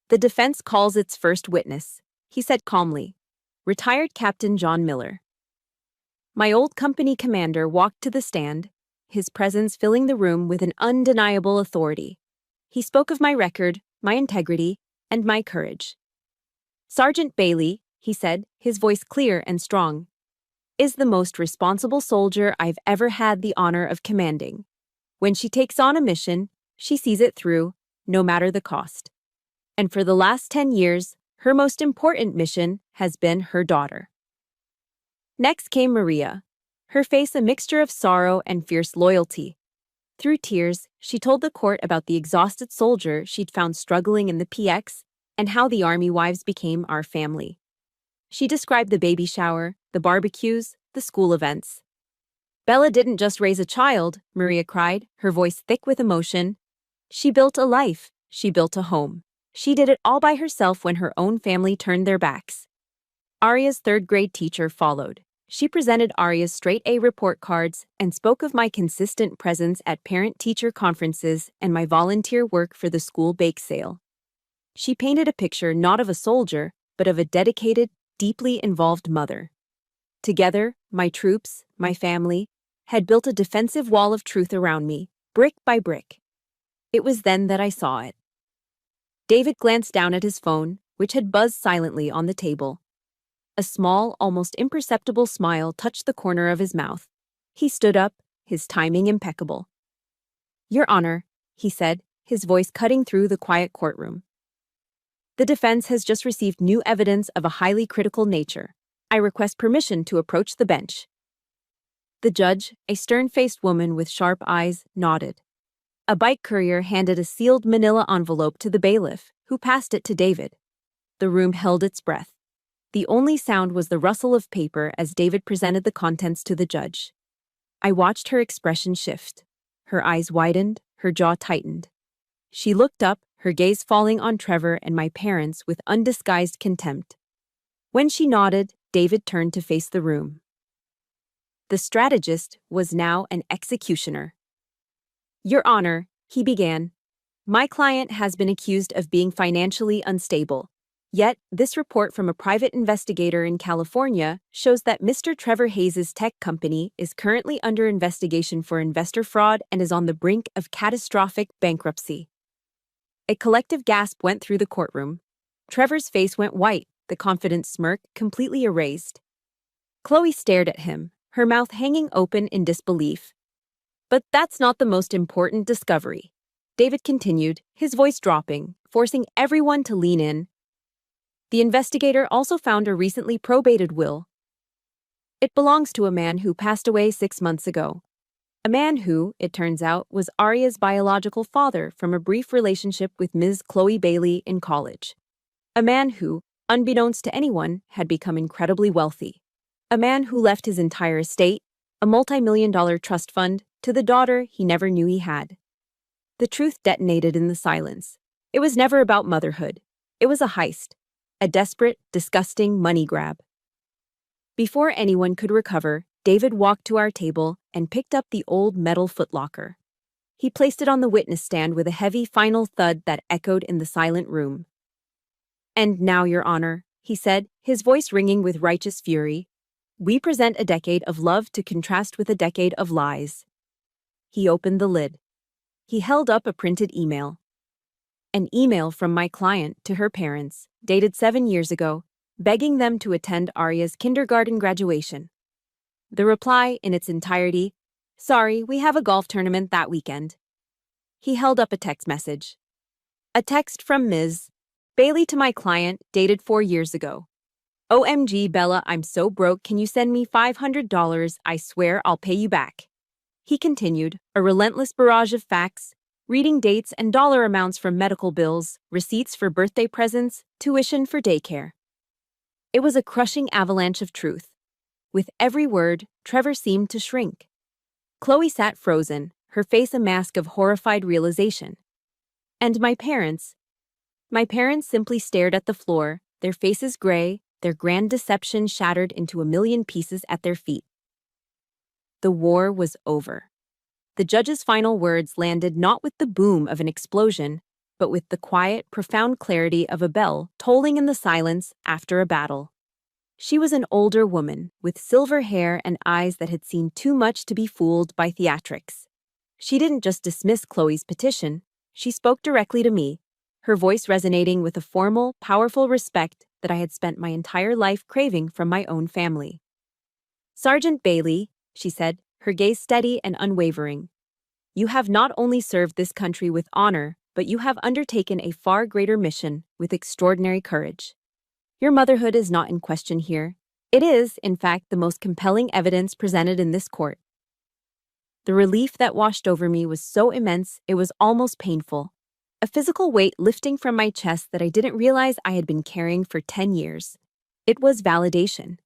"The defense calls its first witness," he said calmly. "Retired Captain John Miller." My old company commander walked to the stand, his presence filling the room with an undeniable authority. He spoke of my record, my integrity, and my courage. "Sergeant Bailey," he said, his voice clear and strong, "is the most responsible soldier I've ever had the honor of commanding. When she takes on a mission, she sees it through, no matter the cost. And for the last 10 years, her most important mission has been her daughter." Next came Maria, her face a mixture of sorrow and fierce loyalty. Through tears, she told the court about the exhausted soldier she'd found struggling in the PX and how the Army wives became our family. She described the baby shower, the barbecues, the school events. "Bella didn't just raise a child," Maria cried, her voice thick with emotion. "She built a life. She built a home. She did it all by herself when her own family turned their backs." Aria's third-grade teacher followed. She presented Aria's straight-A report cards and spoke of my consistent presence at parent-teacher conferences and my volunteer work for the school bake sale. She painted a picture not of a soldier, but of a dedicated, deeply involved mother. Together, my troops, my family, had built a defensive wall of truth around me, brick by brick. It was then that I saw it. David glanced down at his phone, which had buzzed silently on the table. A small, almost imperceptible smile touched the corner of his mouth. He stood up, his timing impeccable. "Your Honor," he said, his voice cutting through the quiet courtroom. "The defense has just received new evidence of a highly critical nature. I request permission to approach the bench." The judge, a stern-faced woman with sharp eyes, nodded. A bike courier handed a sealed manila envelope to the bailiff, who passed it to David. The room held its breath. The only sound was the rustle of paper as David presented the contents to the judge. I watched her expression shift. Her eyes widened, her jaw tightened. She looked up, her gaze falling on Trevor and my parents with undisguised contempt. When she nodded, David turned to face the room. The strategist was now an executioner. "Your Honor," he began, "my client has been accused of being financially unstable. Yet, this report from a private investigator in California shows that Mr. Trevor Hayes' tech company is currently under investigation for investor fraud and is on the brink of catastrophic bankruptcy. A collective gasp went through the courtroom. Trevor's face went white, the confident smirk completely erased. Chloe stared at him, her mouth hanging open in disbelief. But that's not the most important discovery, David continued, his voice dropping, forcing everyone to lean in. The investigator also found a recently probated will. It belongs to a man who passed away 6 months ago. A man who, it turns out, was Aria's biological father from a brief relationship with Ms. Chloe Bailey in college. A man who, unbeknownst to anyone, had become incredibly wealthy. A man who left his entire estate, a multi-million-dollar trust fund, to the daughter he never knew he had. The truth detonated in the silence. It was never about motherhood. It was a heist. A desperate, disgusting money grab. Before anyone could recover, David walked to our table and picked up the old metal footlocker. He placed it on the witness stand with a heavy final thud that echoed in the silent room. "And now, Your Honor," he said, his voice ringing with righteous fury, "we present a decade of love to contrast with a decade of lies." He opened the lid. He held up a printed email. An email from my client to her parents, dated 7 years ago, begging them to attend Aria's kindergarten graduation. The reply, in its entirety, "Sorry, we have a golf tournament that weekend." He held up a text message. A text from Ms. Bailey to my client, dated 4 years ago. "OMG, Bella, I'm so broke. Can you send me $500? I swear I'll pay you back." He continued, a relentless barrage of facts, reading dates and dollar amounts from medical bills, receipts for birthday presents, tuition for daycare. It was a crushing avalanche of truth. With every word, Trevor seemed to shrink. Chloe sat frozen, her face a mask of horrified realization. And my parents simply stared at the floor, their faces gray, their grand deception shattered into a million pieces at their feet. The war was over. The judge's final words landed not with the boom of an explosion, but with the quiet, profound clarity of a bell tolling in the silence after a battle. She was an older woman, with silver hair and eyes that had seen too much to be fooled by theatrics. She didn't just dismiss Chloe's petition, she spoke directly to me, her voice resonating with a formal, powerful respect that I had spent my entire life craving from my own family. "Sergeant Bailey," she said, her gaze steady and unwavering, "you have not only served this country with honor, but you have undertaken a far greater mission with extraordinary courage. Your motherhood is not in question here. It is, in fact, the most compelling evidence presented in this court." The relief that washed over me was so immense it was almost painful. A physical weight lifting from my chest that I didn't realize I had been carrying for 10 years. It was validation.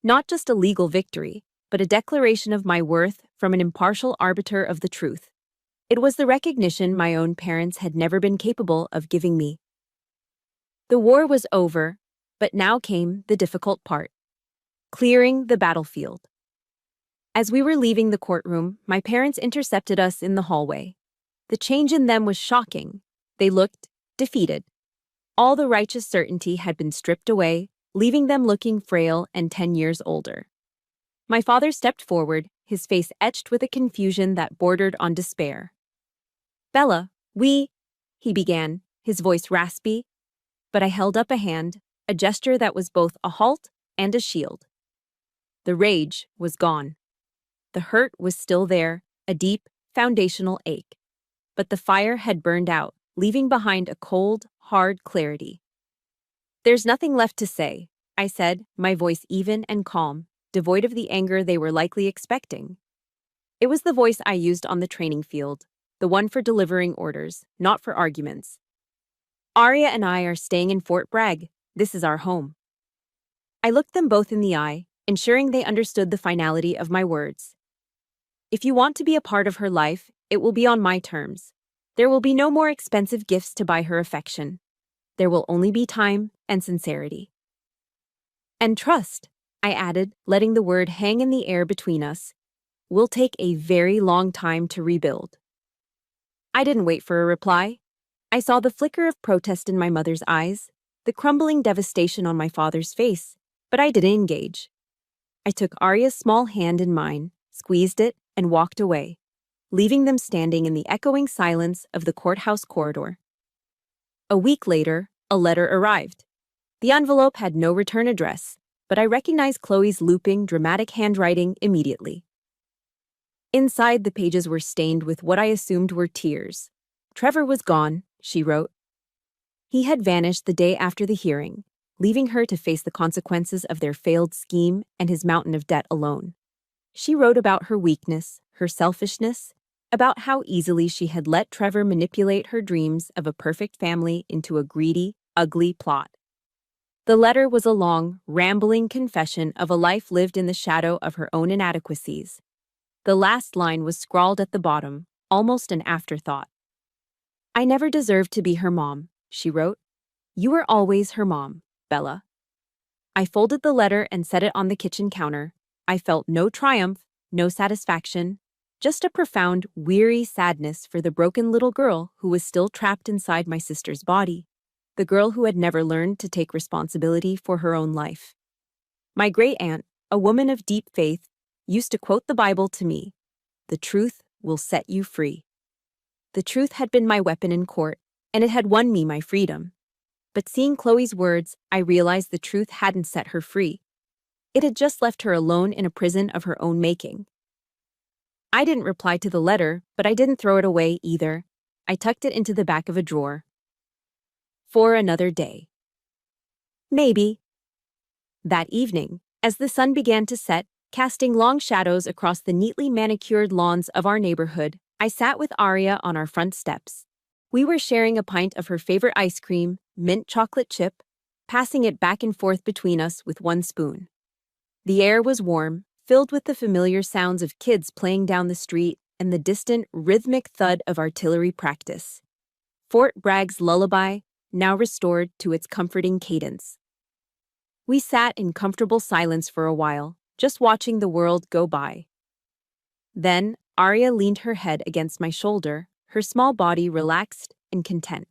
Not just a legal victory, but a declaration of my worth from an impartial arbiter of the truth. It was the recognition my own parents had never been capable of giving me. The war was over, but now came the difficult part. Clearing the battlefield. As we were leaving the courtroom, my parents intercepted us in the hallway. The change in them was shocking. They looked defeated. All the righteous certainty had been stripped away, leaving them looking frail and 10 years older. My father stepped forward, his face etched with a confusion that bordered on despair. "Bella, he began, his voice raspy, but I held up a hand, a gesture that was both a halt and a shield. The rage was gone. The hurt was still there, a deep, foundational ache. But the fire had burned out, leaving behind a cold, hard clarity. "There's nothing left to say," I said, my voice even and calm, devoid of the anger they were likely expecting. It was the voice I used on the training field, the one for delivering orders, not for arguments. "Aria and I are staying in Fort Bragg. This is our home." I looked them both in the eye, ensuring they understood the finality of my words. "If you want to be a part of her life, it will be on my terms. There will be no more expensive gifts to buy her affection. There will only be time and sincerity. And trust," I added, letting the word hang in the air between us. "Will take a very long time to rebuild." I didn't wait for a reply. I saw the flicker of protest in my mother's eyes, the crumbling devastation on my father's face, but I didn't engage. I took Arya's small hand in mine, squeezed it, and walked away, leaving them standing in the echoing silence of the courthouse corridor. A week later, a letter arrived. The envelope had no return address, but I recognized Chloe's looping, dramatic handwriting immediately. Inside, the pages were stained with what I assumed were tears. Trevor was gone, she wrote. He had vanished the day after the hearing, leaving her to face the consequences of their failed scheme and his mountain of debt alone. She wrote about her weakness, her selfishness, about how easily she had let Trevor manipulate her dreams of a perfect family into a greedy, ugly plot. The letter was a long, rambling confession of a life lived in the shadow of her own inadequacies. The last line was scrawled at the bottom, almost an afterthought. I never deserved to be her mom, she wrote. You were always her mom, Bella. I folded the letter and set it on the kitchen counter. I felt no triumph, no satisfaction, just a profound, weary sadness for the broken little girl who was still trapped inside my sister's body, the girl who had never learned to take responsibility for her own life. My great-aunt, a woman of deep faith, used to quote the Bible to me, "The truth will set you free." The truth had been my weapon in court, and it had won me my freedom. But seeing Chloe's words, I realized the truth hadn't set her free. It had just left her alone in a prison of her own making. I didn't reply to the letter, but I didn't throw it away either. I tucked it into the back of a drawer. For another day. Maybe. That evening, as the sun began to set, casting long shadows across the neatly manicured lawns of our neighborhood, I sat with Arya on our front steps. We were sharing a pint of her favorite ice cream, mint chocolate chip, passing it back and forth between us with one spoon. The air was warm, filled with the familiar sounds of kids playing down the street and the distant, rhythmic thud of artillery practice. Fort Bragg's lullaby, now restored to its comforting cadence. We sat in comfortable silence for a while, just watching the world go by. Then, Arya leaned her head against my shoulder, her small body relaxed and content.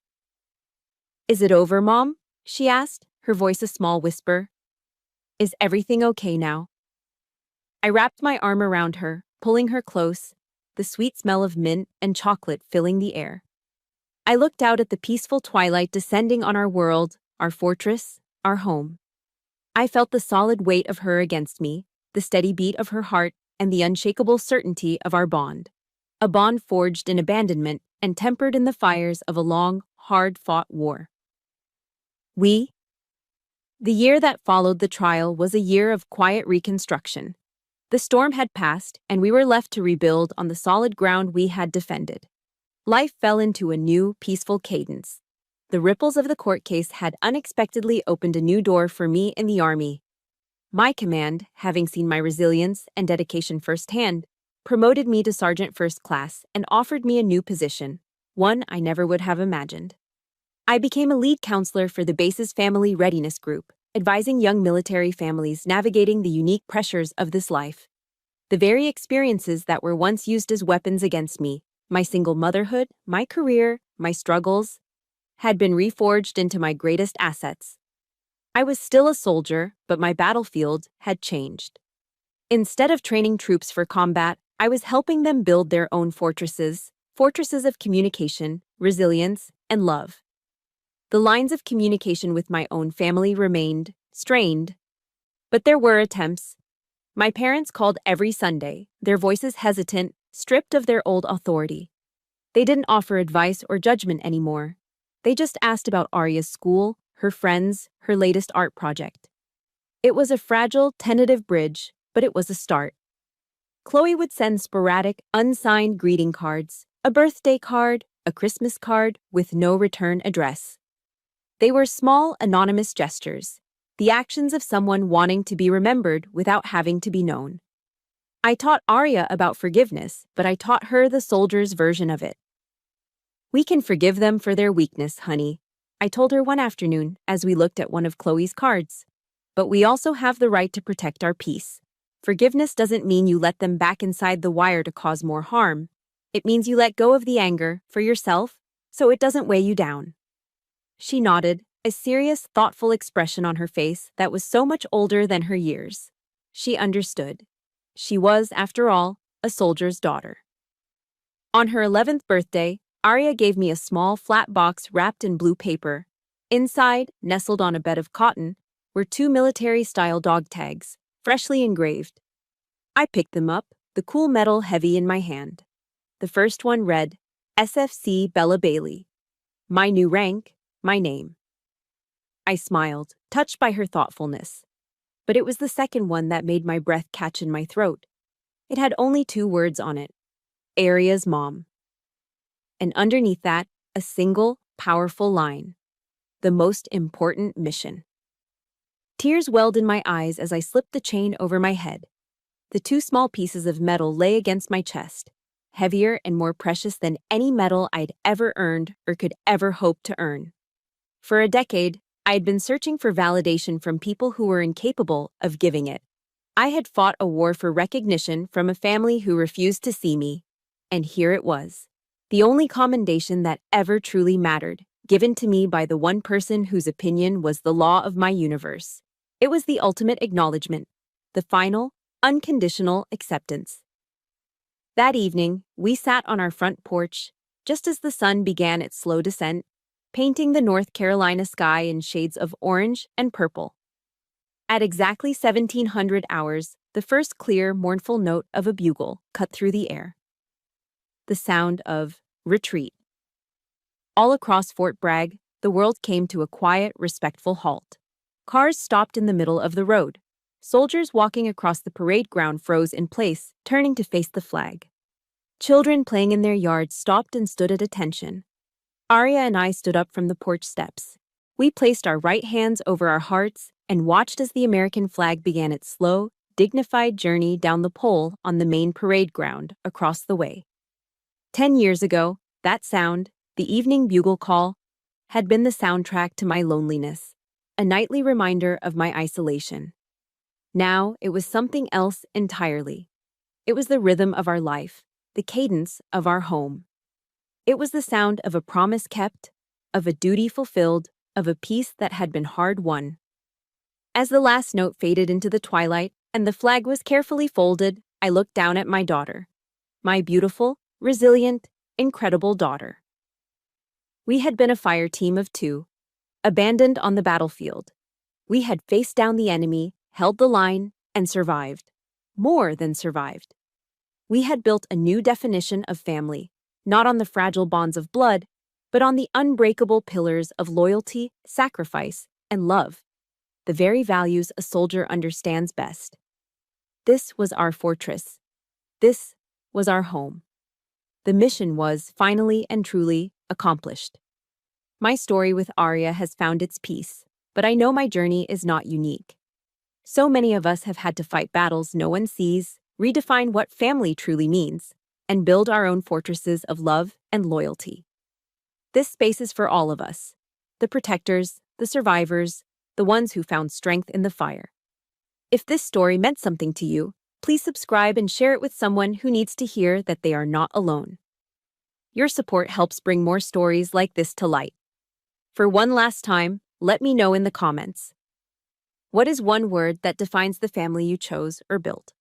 "Is it over, Mom?" she asked, her voice a small whisper. "Is everything okay now?" I wrapped my arm around her, pulling her close, the sweet smell of mint and chocolate filling the air. I looked out at the peaceful twilight descending on our world, our fortress, our home. I felt the solid weight of her against me, the steady beat of her heart, and the unshakable certainty of our bond. A bond forged in abandonment and tempered in the fires of a long, hard-fought war. The year that followed the trial was a year of quiet reconstruction. The storm had passed, and we were left to rebuild on the solid ground we had defended. Life fell into a new, peaceful cadence. The ripples of the court case had unexpectedly opened a new door for me in the Army. My command, having seen my resilience and dedication firsthand, promoted me to Sergeant First Class and offered me a new position, one I never would have imagined. I became a lead counselor for the base's Family Readiness Group, advising young military families navigating the unique pressures of this life. The very experiences that were once used as weapons against me, my single motherhood, my career, my struggles, had been reforged into my greatest assets. I was still a soldier, but my battlefield had changed. Instead of training troops for combat, I was helping them build their own fortresses of communication, resilience, and love. The lines of communication with my own family remained strained, but there were attempts. My parents called every Sunday, their voices hesitant, stripped of their old authority. They didn't offer advice or judgment anymore. They just asked about Arya's school, her friends, her latest art project. It was a fragile, tentative bridge, but it was a start. Chloe would send sporadic, unsigned greeting cards, a birthday card, a Christmas card, with no return address. They were small, anonymous gestures, the actions of someone wanting to be remembered without having to be known. I taught Arya about forgiveness, but I taught her the soldier's version of it. "We can forgive them for their weakness, honey," I told her one afternoon as we looked at one of Chloe's cards. "But we also have the right to protect our peace. Forgiveness doesn't mean you let them back inside the wire to cause more harm. It means you let go of the anger, for yourself, so it doesn't weigh you down." She nodded, a serious, thoughtful expression on her face that was so much older than her years. She understood. She was, after all, a soldier's daughter. On her 11th birthday, Arya gave me a small, flat box wrapped in blue paper. Inside, nestled on a bed of cotton, were 2 military-style dog tags, freshly engraved. I picked them up, the cool metal heavy in my hand. The first one read, SFC Bella Bailey. My new rank, my name. I smiled, touched by her thoughtfulness. But it was the second one that made my breath catch in my throat. It had only 2 words on it. Arya's mom. And underneath that, a single, powerful line. The most important mission. Tears welled in my eyes as I slipped the chain over my head. The 2 small pieces of metal lay against my chest, heavier and more precious than any medal I'd ever earned or could ever hope to earn. For a decade, I had been searching for validation from people who were incapable of giving it. I had fought a war for recognition from a family who refused to see me, and here it was. The only commendation that ever truly mattered, given to me by the one person whose opinion was the law of my universe. It was the ultimate acknowledgement, the final, unconditional acceptance. That evening, we sat on our front porch, just as the sun began its slow descent, painting the North Carolina sky in shades of orange and purple. At exactly 1700 hours, the first clear, mournful note of a bugle cut through the air. The sound of retreat. All across Fort Bragg, the world came to a quiet, respectful halt. Cars stopped in the middle of the road. Soldiers walking across the parade ground froze in place, turning to face the flag. Children playing in their yards stopped and stood at attention. Arya and I stood up from the porch steps. We placed our right hands over our hearts and watched as the American flag began its slow, dignified journey down the pole on the main parade ground across the way. 10 years ago, that sound, the evening bugle call, had been the soundtrack to my loneliness, a nightly reminder of my isolation. Now it was something else entirely. It was the rhythm of our life, the cadence of our home. It was the sound of a promise kept, of a duty fulfilled, of a peace that had been hard won. As the last note faded into the twilight and the flag was carefully folded, I looked down at my daughter. My beautiful, resilient, incredible daughter. We had been a fire team of 2, abandoned on the battlefield. We had faced down the enemy, held the line, and survived. More than survived. We had built a new definition of family, not on the fragile bonds of blood, but on the unbreakable pillars of loyalty, sacrifice, and love, the very values a soldier understands best. This was our fortress. This was our home. The mission was, finally and truly, accomplished. My story with Arya has found its peace, but I know my journey is not unique. So many of us have had to fight battles no one sees, redefine what family truly means, and build our own fortresses of love and loyalty. This space is for all of us, the protectors, the survivors, the ones who found strength in the fire. If this story meant something to you, please subscribe and share it with someone who needs to hear that they are not alone. Your support helps bring more stories like this to light. For one last time, let me know in the comments. What is one word that defines the family you chose or built?